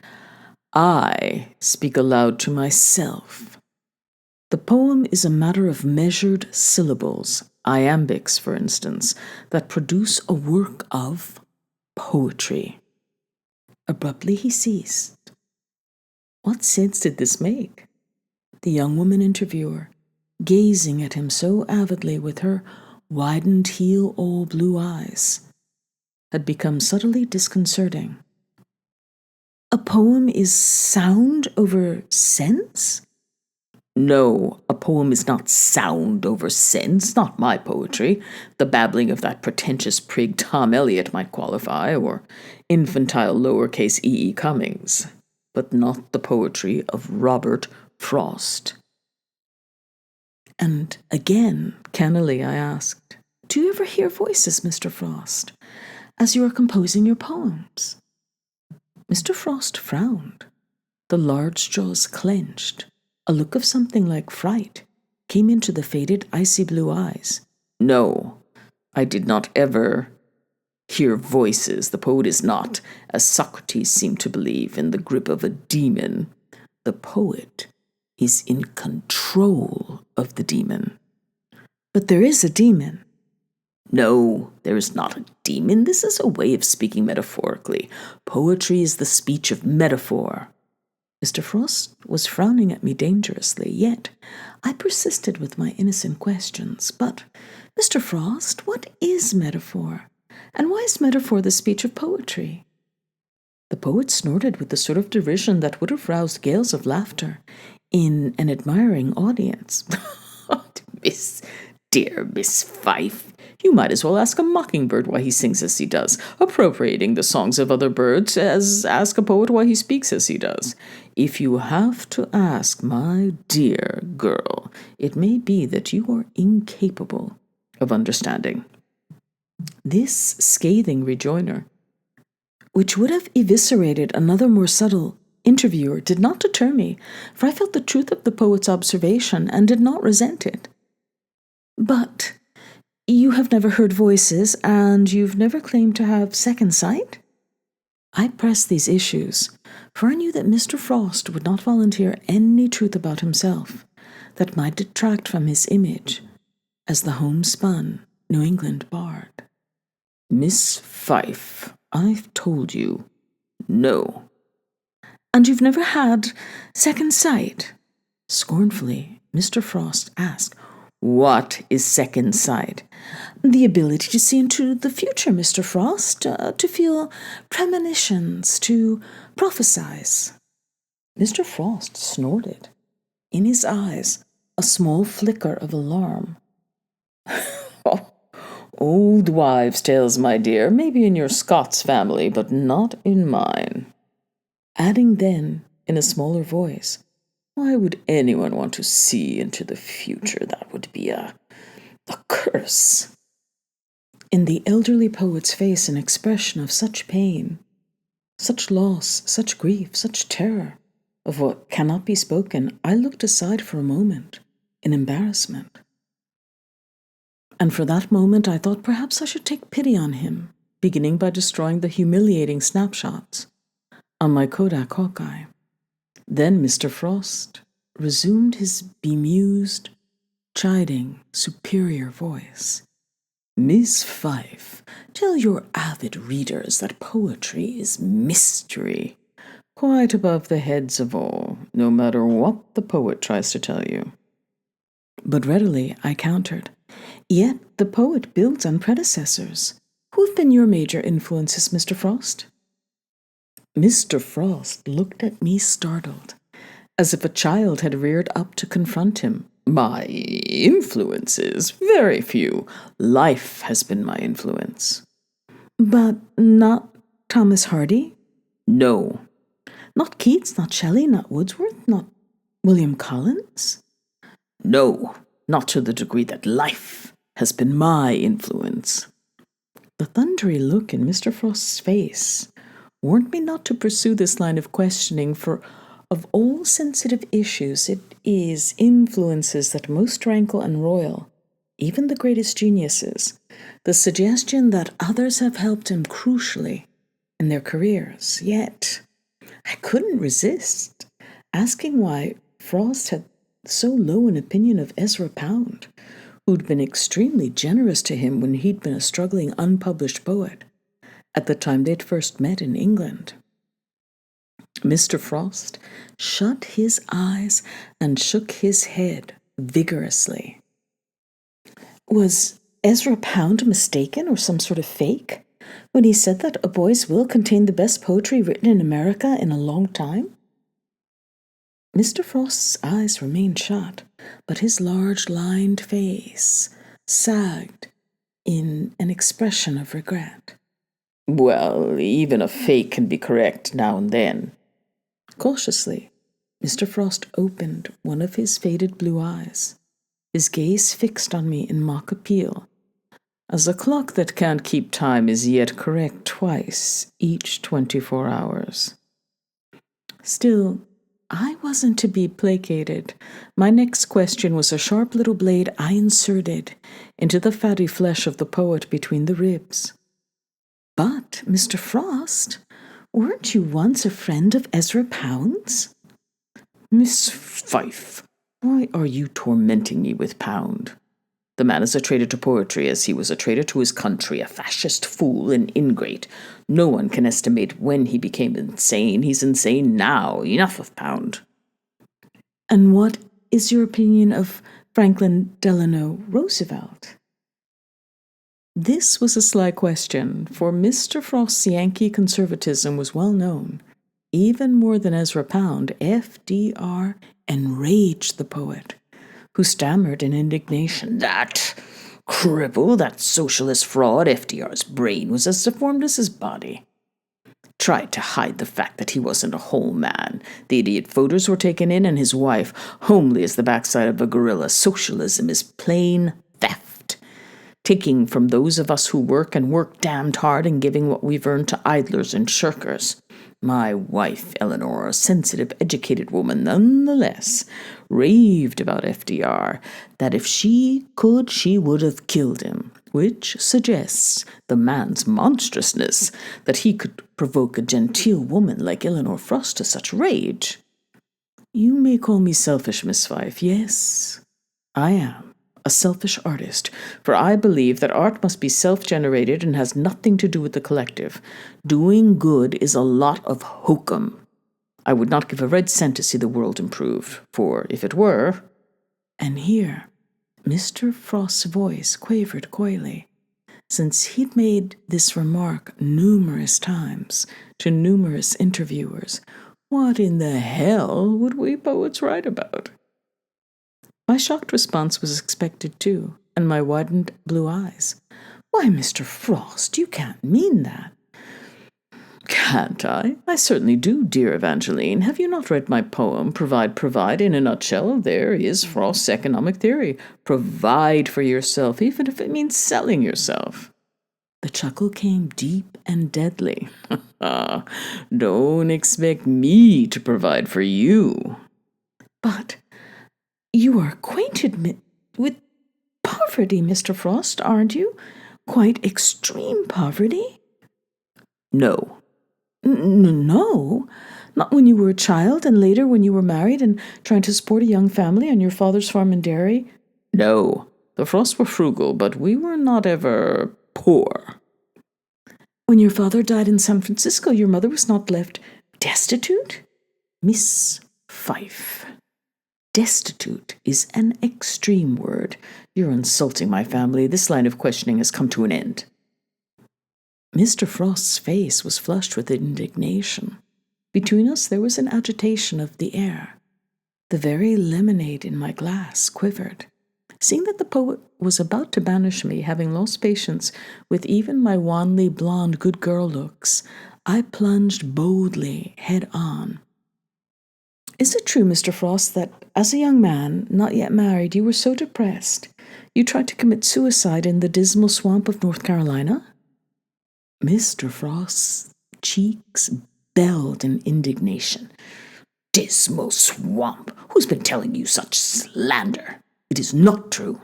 I speak aloud to myself. The poem is a matter of measured syllables, iambics, for instance, that produce a work of poetry. Abruptly he ceased. What sense did this make? The young woman interviewer, gazing at him so avidly with her widened heel-all blue eyes, had become subtly disconcerting. A poem is sound over sense? No, a poem is not sound over sense, not my poetry. The babbling of that pretentious prig Tom Eliot might qualify, or infantile lowercase E. Cummings, but not the poetry of Robert Frost. And again, cannily, I asked, do you ever hear voices, Mr. Frost, as you are composing your poems? Mr. Frost frowned. The large jaws clenched. A look of something like fright came into the faded, icy blue eyes. No, I did not ever hear voices. The poet is not, as Socrates seemed to believe, in the grip of a demon. The poet is in control of the demon. But there is a demon. No, there is not a demon. This is a way of speaking metaphorically. Poetry is the speech of metaphor. Mr. Frost was frowning at me dangerously, yet I persisted with my innocent questions. But, Mr. Frost, what is metaphor? And why is metaphor the speech of poetry? The poet snorted with the sort of derision that would have roused gales of laughter in an admiring audience. Dear Miss Fife, you might as well ask a mockingbird why he sings as he does, appropriating the songs of other birds, as ask a poet why he speaks as he does. If you have to ask, my dear girl, it may be that you are incapable of understanding. This scathing rejoinder, which would have eviscerated another more subtle interviewer, did not deter me, for I felt the truth of the poet's observation and did not resent it. But you have never heard voices, and you've never claimed to have second sight? I pressed these issues, for I knew that Mr. Frost would not volunteer any truth about himself that might detract from his image as the homespun New England bard. Miss Fife, I've told you, no. And you've never had second sight? Scornfully, Mr. Frost asked. What is second sight? The ability to see into the future, Mr. Frost, to feel premonitions, to prophesize. Mr. Frost snorted. In his eyes, a small flicker of alarm. Old wives' tales, my dear, maybe in your Scots family, but not in mine. Adding then, in a smaller voice, why would anyone want to see into the future? That would be a curse. In the elderly poet's face an expression of such pain, such loss, such grief, such terror, of what cannot be spoken, I looked aside for a moment, in embarrassment. And for that moment I thought perhaps I should take pity on him, beginning by destroying the humiliating snapshots on my Kodak Hawkeye. Then Mr. Frost resumed his bemused, chiding, superior voice. Miss Fife, tell your avid readers that poetry is mystery, quite above the heads of all, no matter what the poet tries to tell you. But readily I countered, yet the poet builds on predecessors. Who have been your major influences, Mr. Frost? Mr. Frost looked at me startled, as if a child had reared up to confront him. My influences? Very few. Life has been my influence. But not Thomas Hardy? No. Not Keats, not Shelley, not Wordsworth, not William Collins? No, not to the degree that life has been my influence. The thundery look in Mr. Frost's face warned me not to pursue this line of questioning, for of all sensitive issues it is influences that most rankle and roil, even the greatest geniuses, the suggestion that others have helped him crucially in their careers. Yet I couldn't resist asking why Frost had so low an opinion of Ezra Pound, who'd been extremely generous to him when he'd been a struggling unpublished poet at the time they'd first met in England. Mr. Frost shut his eyes and shook his head vigorously. Was Ezra Pound mistaken, or some sort of fake, when he said that A Boy's Will contained the best poetry written in America in a long time? Mr. Frost's eyes remained shut, but his large lined face sagged in an expression of regret. Well, even a fake can be correct now and then. Cautiously, Mr. Frost opened one of his faded blue eyes, his gaze fixed on me in mock appeal, as a clock that can't keep time is yet correct twice each 24 hours. Still, I wasn't to be placated. My next question was a sharp little blade I inserted into the fatty flesh of the poet between the ribs. But, Mr. Frost, weren't you once a friend of Ezra Pound's? Miss Fife, why are you tormenting me with Pound? The man is a traitor to poetry as he was a traitor to his country, a fascist fool, an ingrate. No one can estimate when he became insane. He's insane now. Enough of Pound. And what is your opinion of Franklin Delano Roosevelt? This was a sly question, for Mr. Frost's Yankee conservatism was well known. Even more than Ezra Pound, FDR enraged the poet, who stammered in indignation, "That cripple, that socialist fraud, FDR's brain was as deformed as his body." Tried to hide the fact that he wasn't a whole man. The idiot photos were taken in, and his wife, homely as the backside of a gorilla. Socialism is plain theft. Taking from those of us who work and work damned hard and giving what we've earned to idlers and shirkers. My wife, Eleanor, a sensitive, educated woman nonetheless, raved about FDR, that if she could, she would have killed him, which suggests the man's monstrousness, that he could provoke a genteel woman like Eleanor Frost to such rage. You may call me selfish, Miss Fife. Yes, I am a selfish artist, for I believe that art must be self-generated and has nothing to do with the collective. Doing good is a lot of hokum. I would not give a red cent to see the world improve, for if it were— And here Mr. Frost's voice quavered coyly, since he'd made this remark numerous times to numerous interviewers. What in the hell would we poets write about? My shocked response was expected too, and my widened blue eyes. Why, Mr. Frost, you can't mean that. Can't I? I certainly do, dear Evangeline. Have you not read my poem, Provide? In a nutshell, there is Frost's economic theory. Provide for yourself, even if it means selling yourself. The chuckle came deep and deadly. Don't expect me to provide for you. But you are acquainted with poverty, Mr. Frost, aren't you? Quite extreme poverty? No. No? Not when you were a child, and later when you were married and trying to support a young family on your father's farm and dairy? No. The Frosts were frugal, but we were not ever poor. When your father died in San Francisco, your mother was not left destitute? Miss Fife, destitute is an extreme word. You're insulting my family. This line of questioning has come to an end. Mr. Frost's face was flushed with indignation. Between us there was an agitation of the air. The very lemonade in my glass quivered. Seeing that the poet was about to banish me, having lost patience with even my wanly blonde good girl looks, I plunged boldly head on. Is it true, Mr. Frost, that as a young man, not yet married, you were so depressed you tried to commit suicide in the dismal swamp of North Carolina? Mr. Frost's cheeks belled in indignation. Dismal swamp! Who's been telling you such slander? It is not true.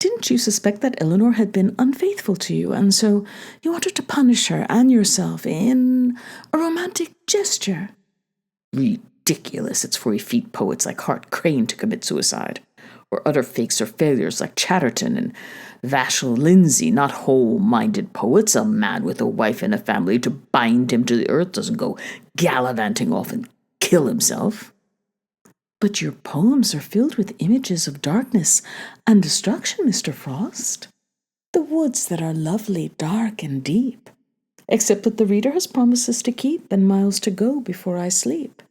Didn't you suspect that Eleanor had been unfaithful to you, and so you wanted to punish her and yourself in a romantic gesture? Ridiculous. It's for effete poets like Hart Crane to commit suicide, or utter fakes or failures like Chatterton and Vachel Lindsay, not whole-minded poets. A man with a wife and a family to bind him to the earth doesn't go gallivanting off and kill himself. But your poems are filled with images of darkness and destruction, Mr. Frost. The woods that are lovely, dark, and deep. Except that the reader has promises to keep and miles to go before I sleep.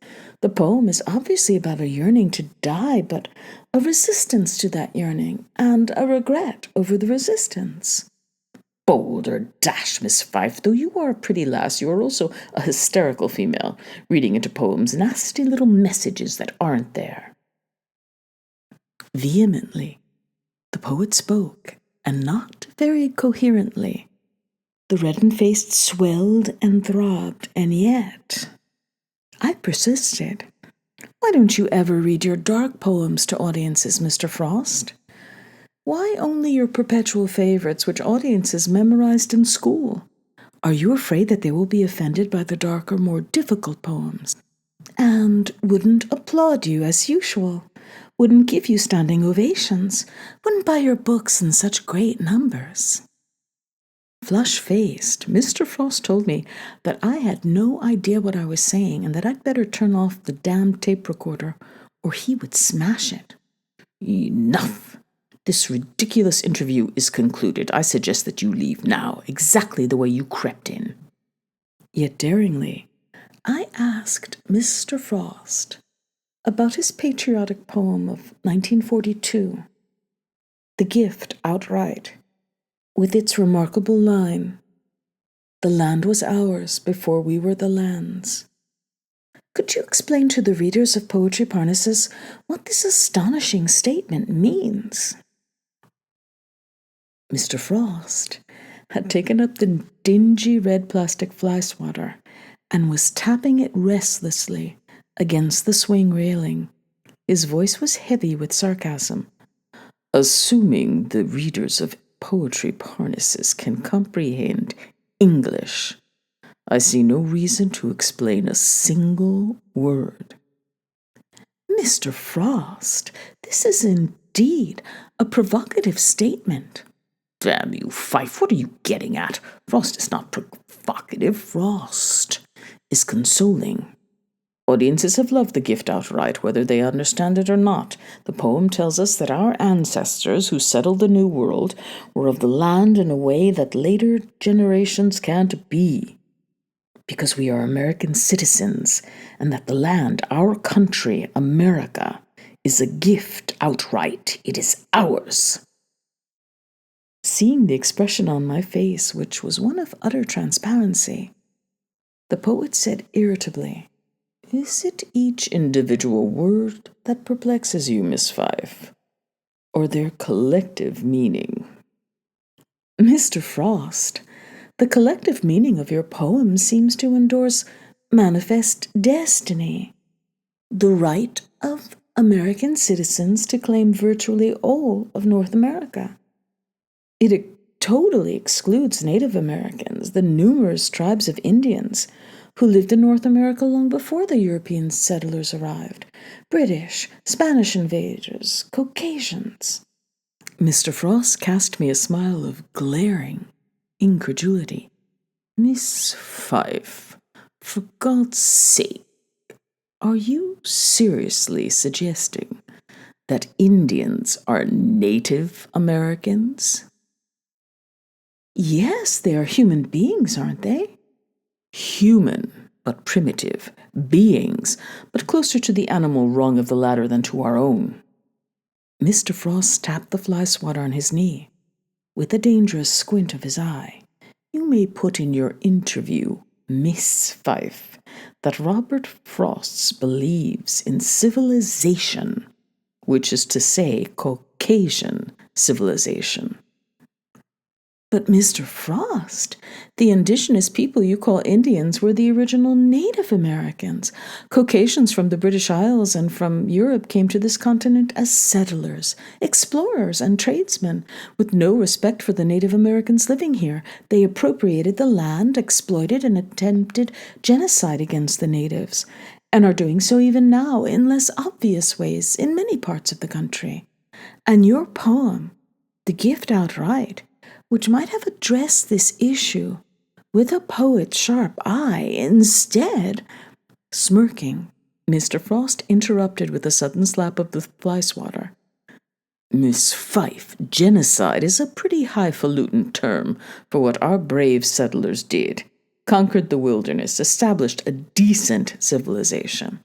The poem is obviously about a yearning to die, but a resistance to that yearning, and a regret over the resistance. Bolder dash, Miss Fife. Though you are a pretty lass, you are also a hysterical female, reading into poems nasty little messages that aren't there. Vehemently, the poet spoke, and not very coherently. The reddened face swelled and throbbed, and yet I persisted. Why don't you ever read your dark poems to audiences, Mr. Frost? Why only your perpetual favorites, which audiences memorized in school? Are you afraid that they will be offended by the darker, more difficult poems, and wouldn't applaud you as usual, wouldn't give you standing ovations, wouldn't buy your books in such great numbers? Flush-faced, Mr. Frost told me that I had no idea what I was saying and that I'd better turn off the damned tape recorder or he would smash it. Enough! This ridiculous interview is concluded. I suggest that you leave now, exactly the way you crept in. Yet daringly, I asked Mr. Frost about his patriotic poem of 1942, The Gift Outright, with its remarkable line, "The land was ours before we were the land's." Could you explain to the readers of Poetry Parnassus what this astonishing statement means? Mr. Frost had taken up the dingy red plastic fly swatter and was tapping it restlessly against the swing railing. His voice was heavy with sarcasm. "Assuming the readers of Poetry Parnassus can comprehend English, I see no reason to explain a single word." Mr. Frost, this is indeed a provocative statement. Damn you, Fife, what are you getting at? Frost is not provocative. Frost is consoling. Audiences have loved The Gift outright, whether they understand it or not. The poem tells us that our ancestors who settled the New World were of the land in a way that later generations can't be, because we are American citizens, and that the land, our country, America, is a gift outright. It is ours. Seeing the expression on my face, which was one of utter transparency, the poet said irritably, "Is it each individual word that perplexes you, Miss Fife, or their collective meaning?" Mr. Frost, the collective meaning of your poem seems to endorse manifest destiny, the right of American citizens to claim virtually all of North America. It totally excludes Native Americans, the numerous tribes of Indians who lived in North America long before the European settlers arrived, British, Spanish invaders, Caucasians. Mr. Frost cast me a smile of glaring incredulity. "Miss Fife, for God's sake, are you seriously suggesting that Indians are Native Americans?" "Yes, they are human beings, aren't they?" "Human, but primitive. Beings, but closer to the animal rung of the ladder than to our own." Mr. Frost tapped the fly swatter on his knee, with a dangerous squint of his eye. "You may put in your interview, Miss Fife, that Robert Frost believes in civilization, which is to say Caucasian civilization." "But Mr. Frost, the indigenous people you call Indians were the original Native Americans. Caucasians from the British Isles and from Europe came to this continent as settlers, explorers, and tradesmen, with no respect for the Native Americans living here. They appropriated the land, exploited, and attempted genocide against the natives, and are doing so even now in less obvious ways in many parts of the country. And your poem, The Gift Outright, which might have addressed this issue with a poet's sharp eye, instead—" Smirking, Mr. Frost interrupted with a sudden slap of the fly swatter. "Miss Fife, genocide is a pretty highfalutin term for what our brave settlers did. Conquered the wilderness, established a decent civilization."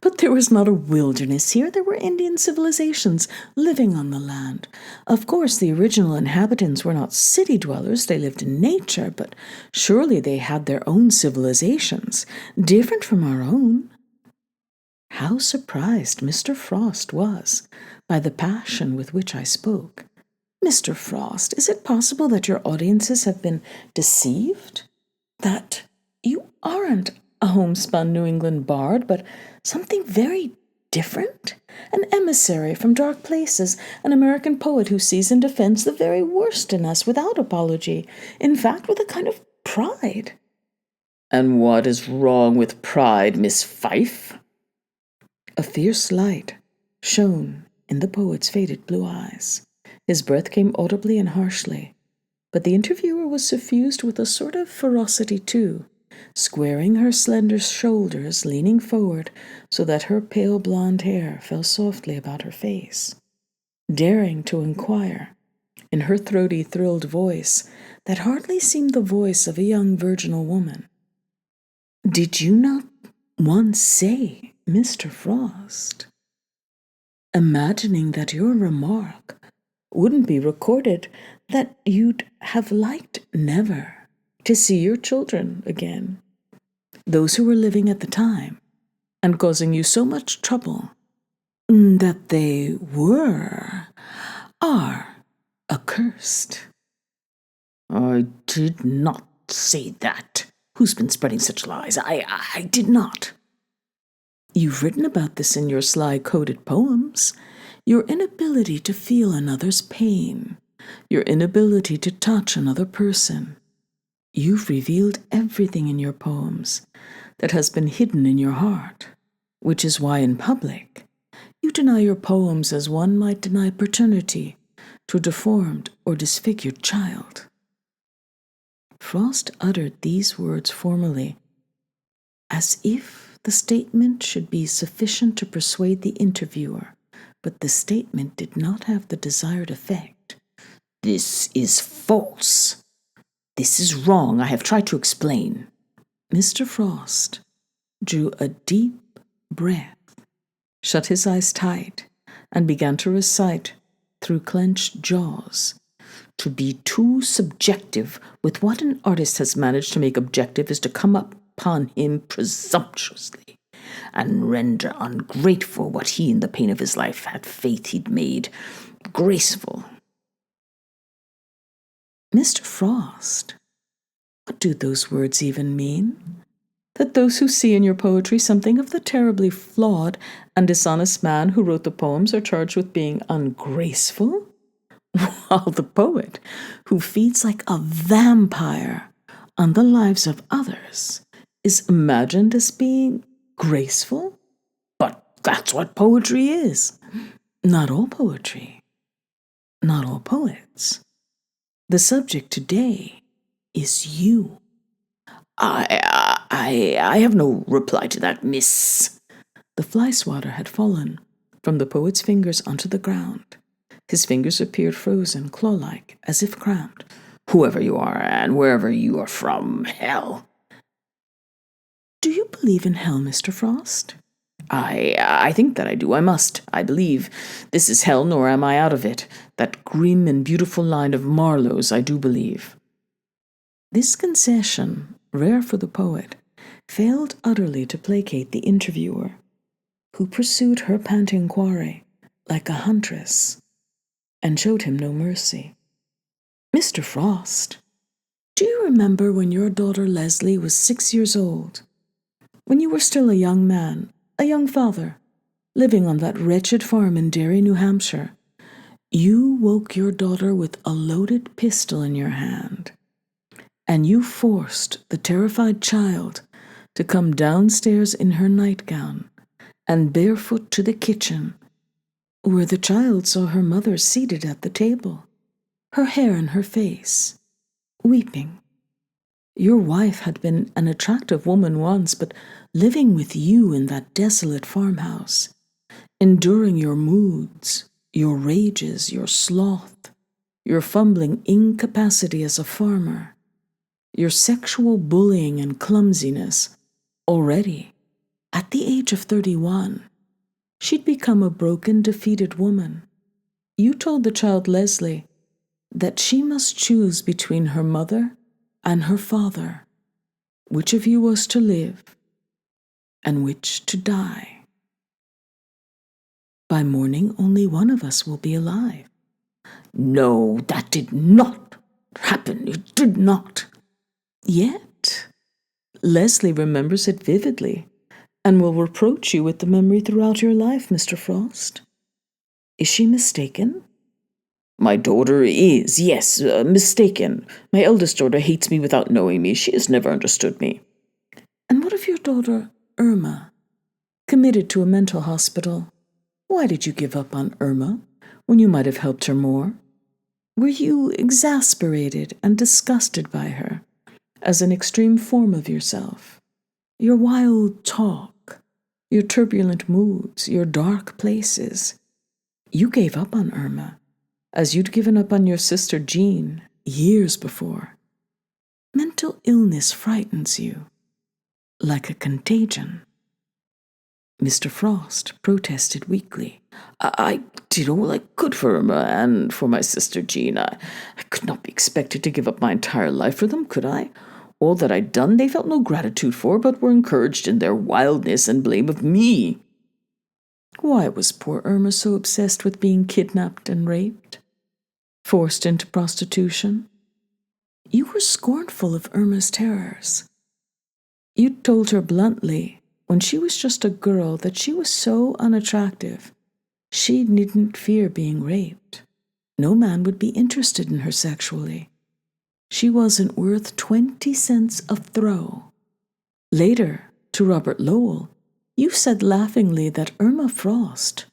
"But there was not a wilderness here. There were Indian civilizations living on the land. Of course, the original inhabitants were not city dwellers. They lived in nature, but surely they had their own civilizations, different from our own." How surprised Mr. Frost was by the passion with which I spoke. "Mr. Frost, is it possible that your audiences have been deceived? That you aren't a homespun New England bard, but something very different? An emissary from dark places, an American poet who sees and defends the very worst in us without apology, in fact, with a kind of pride." "And what is wrong with pride, Miss Fife?" A fierce light shone in the poet's faded blue eyes. His breath came audibly and harshly, but the interviewer was suffused with a sort of ferocity too, squaring her slender shoulders, leaning forward so that her pale blonde hair fell softly about her face. daring to inquire, in her throaty, thrilled voice that hardly seemed the voice of a young virginal woman. "Did you not once say, Mr. Frost?" Imagining that your remark wouldn't be recorded, that you'd have liked never to see your children again, those who were living at the time, and causing you so much trouble, that they are accursed. "I did not say that. Who's been spreading such lies? I did not." "You've written about this in your sly-coded poems. Your inability to feel another's pain, your inability to touch another person. You've revealed everything in your poems that has been hidden in your heart, which is why in public you deny your poems as one might deny paternity to a deformed or disfigured child." Frost uttered these words formally, as if the statement should be sufficient to persuade the interviewer, but the statement did not have the desired effect. "This is false. This is wrong. I have tried to explain." Mr. Frost drew a deep breath, shut his eyes tight, and began to recite through clenched jaws. "To be too subjective with what an artist has managed to make objective is to come upon him presumptuously, and render ungrateful what he in the pain of his life had faith he'd made graceful." Mr. Frost, what do those words even mean? That those who see in your poetry something of the terribly flawed and dishonest man who wrote the poems are charged with being ungraceful? While the poet, who feeds like a vampire on the lives of others, is imagined as being graceful? But that's what poetry is. Not all poetry. Not all poets. The subject today is you. I have no reply to that, miss." The fly swatter had fallen from the poet's fingers onto the ground. His fingers appeared frozen, claw-like, as if cramped. "Whoever you are, and wherever you are from, hell." "Do you believe in hell, Mr. Frost?" I think that I do. I believe this is hell, nor am I out of it. That grim and beautiful line of Marlowe's I do believe." This concession, rare for the poet, failed utterly to placate the interviewer, who pursued her panting quarry like a huntress, and showed him no mercy. "Mr. Frost, do you remember when your daughter Leslie was 6 years old? When you were still a young man, a young father, living on that wretched farm in Derry, New Hampshire, you woke your daughter with a loaded pistol in your hand, and you forced the terrified child to come downstairs in her nightgown and barefoot to the kitchen, where the child saw her mother seated at the table, her hair in her face, weeping. Your wife had been an attractive woman once, but living with you in that desolate farmhouse, enduring your moods, your rages, your sloth, your fumbling incapacity as a farmer, your sexual bullying and clumsiness, already, at the age of 31, she'd become a broken, defeated woman. You told the child Leslie that she must choose between her mother and her father, which of you was to live and which to die. By morning, only one of us will be alive." "No, that did not happen. It did not." Yet, Leslie remembers it vividly and will reproach you with the memory throughout your life, Mr. Frost. Is she mistaken? "My daughter is, yes, mistaken. My eldest daughter hates me without knowing me. She has never understood me." "And what of your daughter, Irma, committed to a mental hospital? Why did you give up on Irma when you might have helped her more? Were you exasperated and disgusted by her as an extreme form of yourself? Your wild talk, your turbulent moods, your dark places, You gave up on Irma, as you'd given up on your sister Jean years before. Mental illness frightens you, like a contagion. Mr. Frost protested weakly. I did all I could for Irma and for my sister Jean. I could not be expected to give up my entire life for them, could I? All that I'd done they felt no gratitude for, but were encouraged in their wildness and blame of me. Why was poor Irma so obsessed with being kidnapped and raped? Forced into prostitution? You were scornful of Irma's terrors. You told her bluntly, when she was just a girl, that she was so unattractive, she needn't fear being raped. No man would be interested in her sexually. She wasn't worth 20 cents a throw. Later, to Robert Lowell, you said laughingly that Irma Frost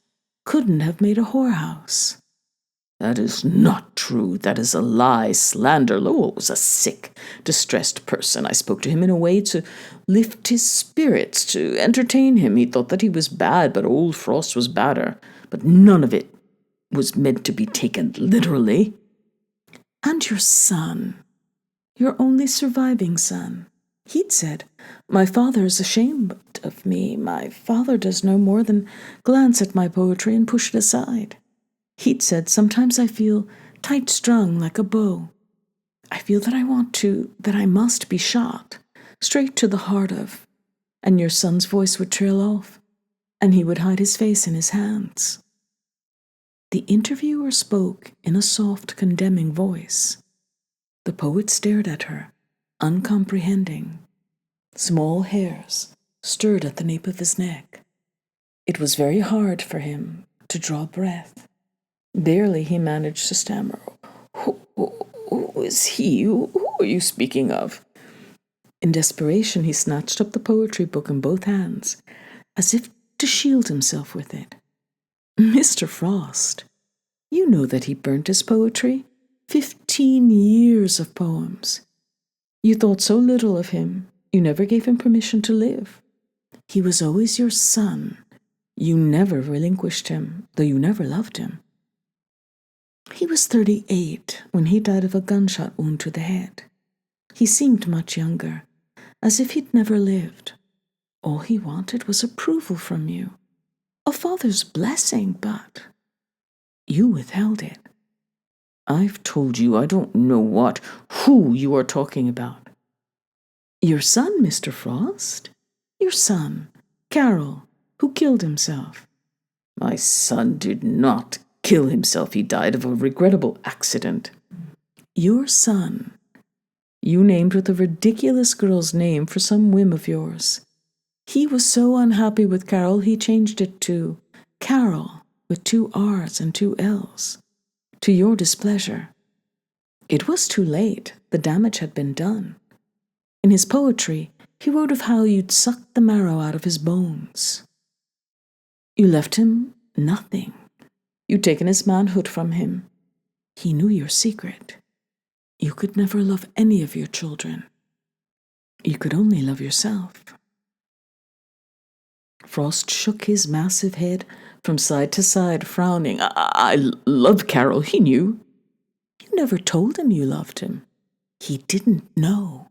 couldn't have made a whorehouse. That is not true. That is a lie, slander. Lowell was a sick, distressed person. I spoke to him in a way to lift his spirits, to entertain him. He thought that he was bad, but old Frost was badder. But none of it was meant to be taken literally. And your son, your only surviving son, he'd said, "My father is ashamed of me. My father does no more than glance at my poetry and push it aside." He'd said, "Sometimes I feel tight-strung like a bow. I feel that I must be shot, straight to the heart of." And your son's voice would trail off, and he would hide his face in his hands. The interviewer spoke in a soft, condemning voice. The poet stared at her, uncomprehending. Small hairs stirred at the nape of his neck. It was very hard for him to draw breath. Barely he managed to stammer. Who is he? Who are you speaking of?" In desperation, he snatched up the poetry book in both hands, as if to shield himself with it. "Mr. Frost, you know that he burnt his poetry. 15 years of poems. You thought so little of him, you never gave him permission to live. He was always your son. You never relinquished him, though you never loved him. He was 38 when he died of a gunshot wound to the head. He seemed much younger, as if he'd never lived. All he wanted was approval from you, a father's blessing, but you withheld it. I've told you I don't know who you are talking about." "Your son, Mr. Frost. Your son, Carroll, who killed himself." "My son did not kill himself. He died of a regrettable accident." "Your son, you named with a ridiculous girl's name for some whim of yours. He was so unhappy with Carroll, he changed it to Carroll with 2 R's and 2 L's, to your displeasure. It was too late. The damage had been done. In his poetry, he wrote of how you'd sucked the marrow out of his bones. You left him nothing. You'd taken his manhood from him. He knew your secret. You could never love any of your children. You could only love yourself." Frost shook his massive head from side to side, frowning. I love Carroll. He knew." "You never told him you loved him. He didn't know."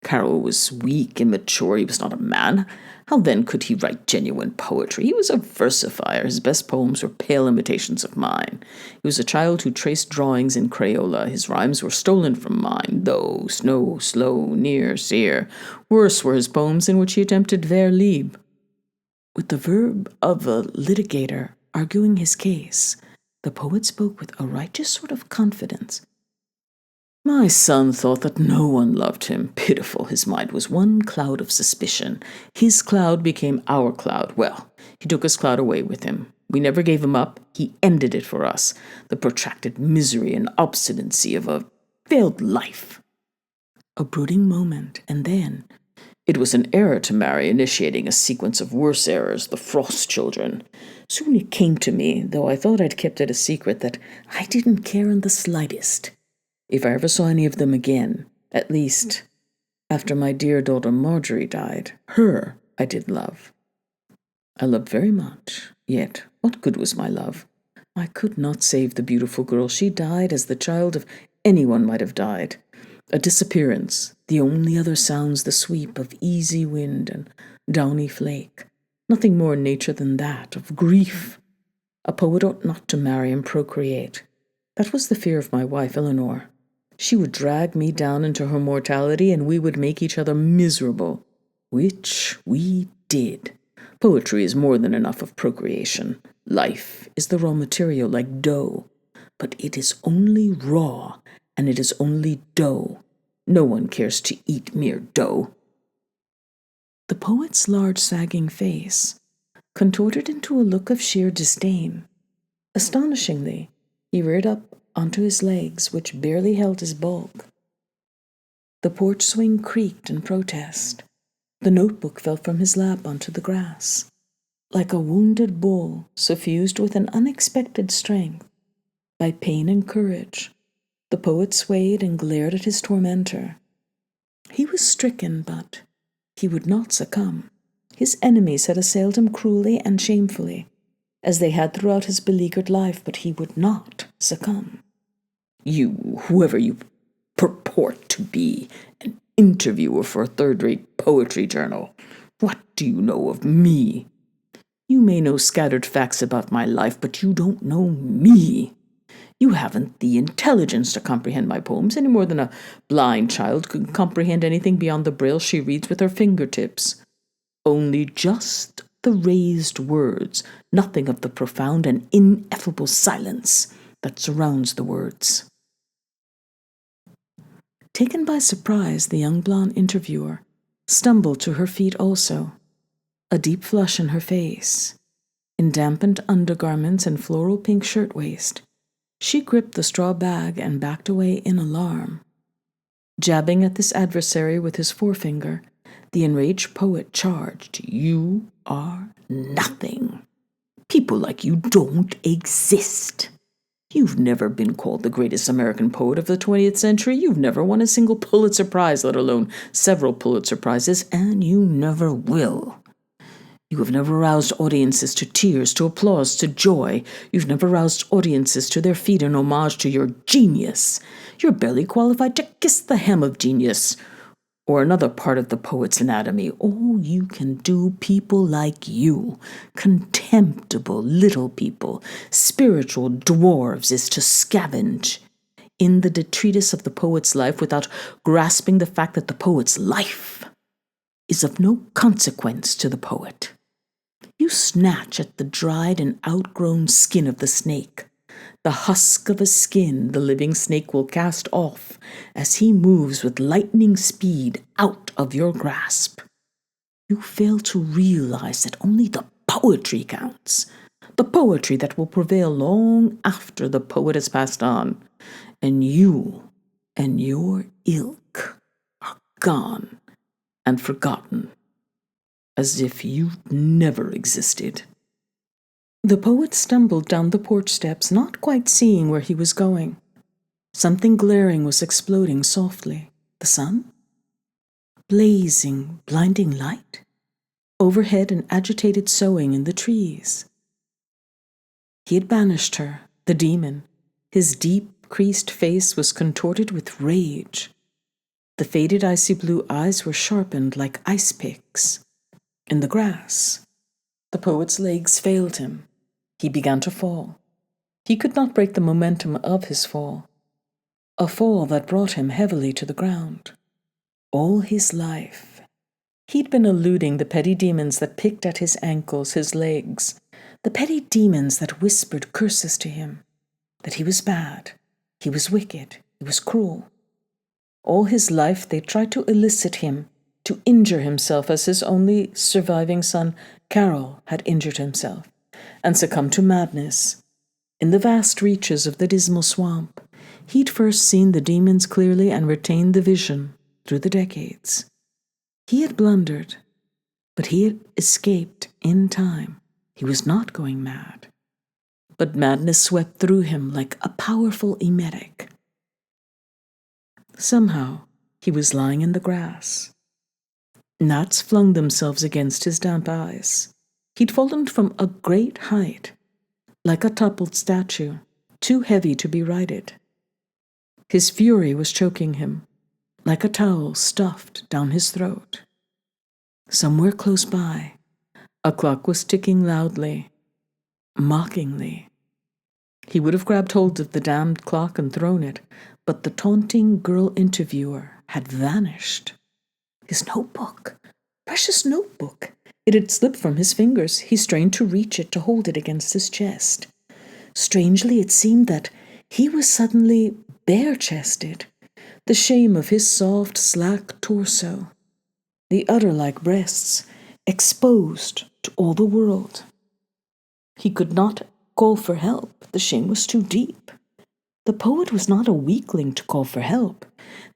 "Carroll was weak, immature. He was not a man. How then could he write genuine poetry? He was a versifier. His best poems were pale imitations of mine. He was a child who traced drawings in Crayola. His rhymes were stolen from mine. Though, snow, slow, near, seer. Worse were his poems in which he attempted vers libre." With the verb of a litigator arguing his case, the poet spoke with a righteous sort of confidence. "My son thought that no one loved him. Pitiful, his mind was one cloud of suspicion. His cloud became our cloud. Well, he took his cloud away with him. We never gave him up. He ended it for us. The protracted misery and obstinacy of a failed life." A brooding moment, and then, "It was an error to marry, initiating a sequence of worse errors, the Frost children. Soon it came to me, though I thought I'd kept it a secret, that I didn't care in the slightest if I ever saw any of them again. At least, after my dear daughter Marjorie died, her I did love. I loved very much, yet what good was my love? I could not save the beautiful girl. She died as the child of anyone might have died. A disappearance, the only other sounds the sweep of easy wind and downy flake. Nothing more in nature than that, of grief. A poet ought not to marry and procreate. That was the fear of my wife, Eleanor. She would drag me down into her mortality, and we would make each other miserable. Which we did. Poetry is more than enough of procreation. Life is the raw material, like dough. But it is only raw, and it is only dough. No one cares to eat mere dough. The poet's large sagging face contorted into a look of sheer disdain. Astonishingly, he reared up onto his legs, which barely held his bulk. The porch swing creaked in protest. The notebook fell from his lap onto the grass. Like a wounded bull, suffused with an unexpected strength, by pain and courage, the poet swayed and glared at his tormentor. He was stricken, but he would not succumb. His enemies had assailed him cruelly and shamefully, as they had throughout his beleaguered life, but he would not succumb. You, whoever you purport to be, an interviewer for a third-rate poetry journal, what do you know of me? You may know scattered facts about my life, but you don't know me. You haven't the intelligence to comprehend my poems any more than a blind child could comprehend anything beyond the braille she reads with her fingertips. Only just the raised words, nothing of the profound and ineffable silence that surrounds the words. Taken by surprise, the young blonde interviewer stumbled to her feet also, a deep flush in her face. In dampened undergarments and floral pink shirtwaist, she gripped the straw bag and backed away in alarm. Jabbing at this adversary with his forefinger, the enraged poet charged, "You are nothing. People like you don't exist. You've never been called the greatest American poet of the 20th century. You've never won a single Pulitzer Prize, let alone several Pulitzer Prizes, and you never will. You have never roused audiences to tears, to applause, to joy. You've never roused audiences to their feet in homage to your genius. You're barely qualified to kiss the hem of genius, or another part of the poet's anatomy. All you can do, people like you, contemptible little people, spiritual dwarves, is to scavenge in the detritus of the poet's life without grasping the fact that the poet's life is of no consequence to the poet. You snatch at the dried and outgrown skin of the snake, the husk of a skin the living snake will cast off as he moves with lightning speed out of your grasp. You fail to realize that only the poetry counts, the poetry that will prevail long after the poet has passed on, and you and your ilk are gone and forgotten, as if you never existed." The poet stumbled down the porch steps, not quite seeing where he was going. Something glaring was exploding softly. The sun? Blazing, blinding light? Overhead, an agitated soughing in the trees. He had banished her, the demon. His deep, creased face was contorted with rage. The faded icy blue eyes were sharpened like ice picks. In the grass, the poet's legs failed him. He began to fall. He could not break the momentum of his fall, a fall that brought him heavily to the ground. All his life, he'd been eluding the petty demons that picked at his ankles, his legs, the petty demons that whispered curses to him, that he was bad, he was wicked, he was cruel. All his life they tried to elicit him, to injure himself as his only surviving son, Carol, had injured himself, and succumbed to madness. In the vast reaches of the dismal swamp, he'd first seen the demons clearly and retained the vision through the decades. He had blundered, but he had escaped in time. He was not going mad, but madness swept through him like a powerful emetic. Somehow, he was lying in the grass. Gnats flung themselves against his damp eyes. He'd fallen from a great height, like a toppled statue, too heavy to be righted. His fury was choking him, like a towel stuffed down his throat. Somewhere close by, a clock was ticking loudly, mockingly. He would have grabbed hold of the damned clock and thrown it, but the taunting girl interviewer had vanished. His notebook, precious notebook. It had slipped from his fingers. He strained to reach it, to hold it against his chest. Strangely, it seemed that he was suddenly bare-chested, the shame of his soft, slack torso, the udder-like breasts, exposed to all the world. He could not call for help. The shame was too deep. The poet was not a weakling to call for help.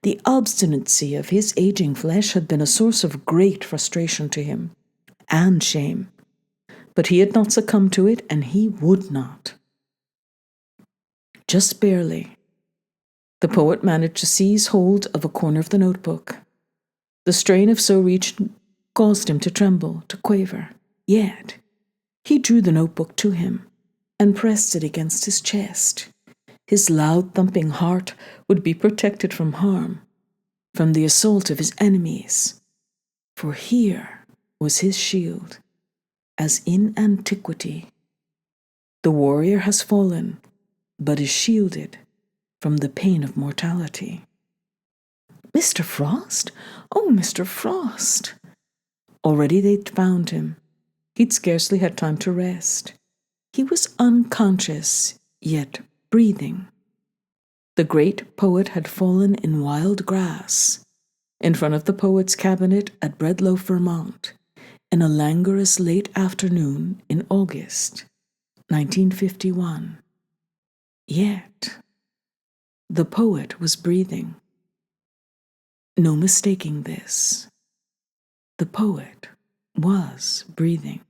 The obstinacy of his aging flesh had been a source of great frustration to him, and shame. But he had not succumbed to it, and he would not. Just barely, the poet managed to seize hold of a corner of the notebook. The strain of so reaching caused him to tremble, to quaver. Yet, he drew the notebook to him and pressed it against his chest. His loud thumping heart would be protected from harm, from the assault of his enemies. For here was his shield, as in antiquity. The warrior has fallen, but is shielded from the pain of mortality. Mr. Frost? Oh, Mr. Frost! Already they'd found him. He'd scarcely had time to rest. He was unconscious, yet breathing. The great poet had fallen in wild grass, in front of the poet's cabinet at Breadloaf, Vermont, in a languorous late afternoon in August, 1951. Yet, the poet was breathing. No mistaking this. The poet was breathing.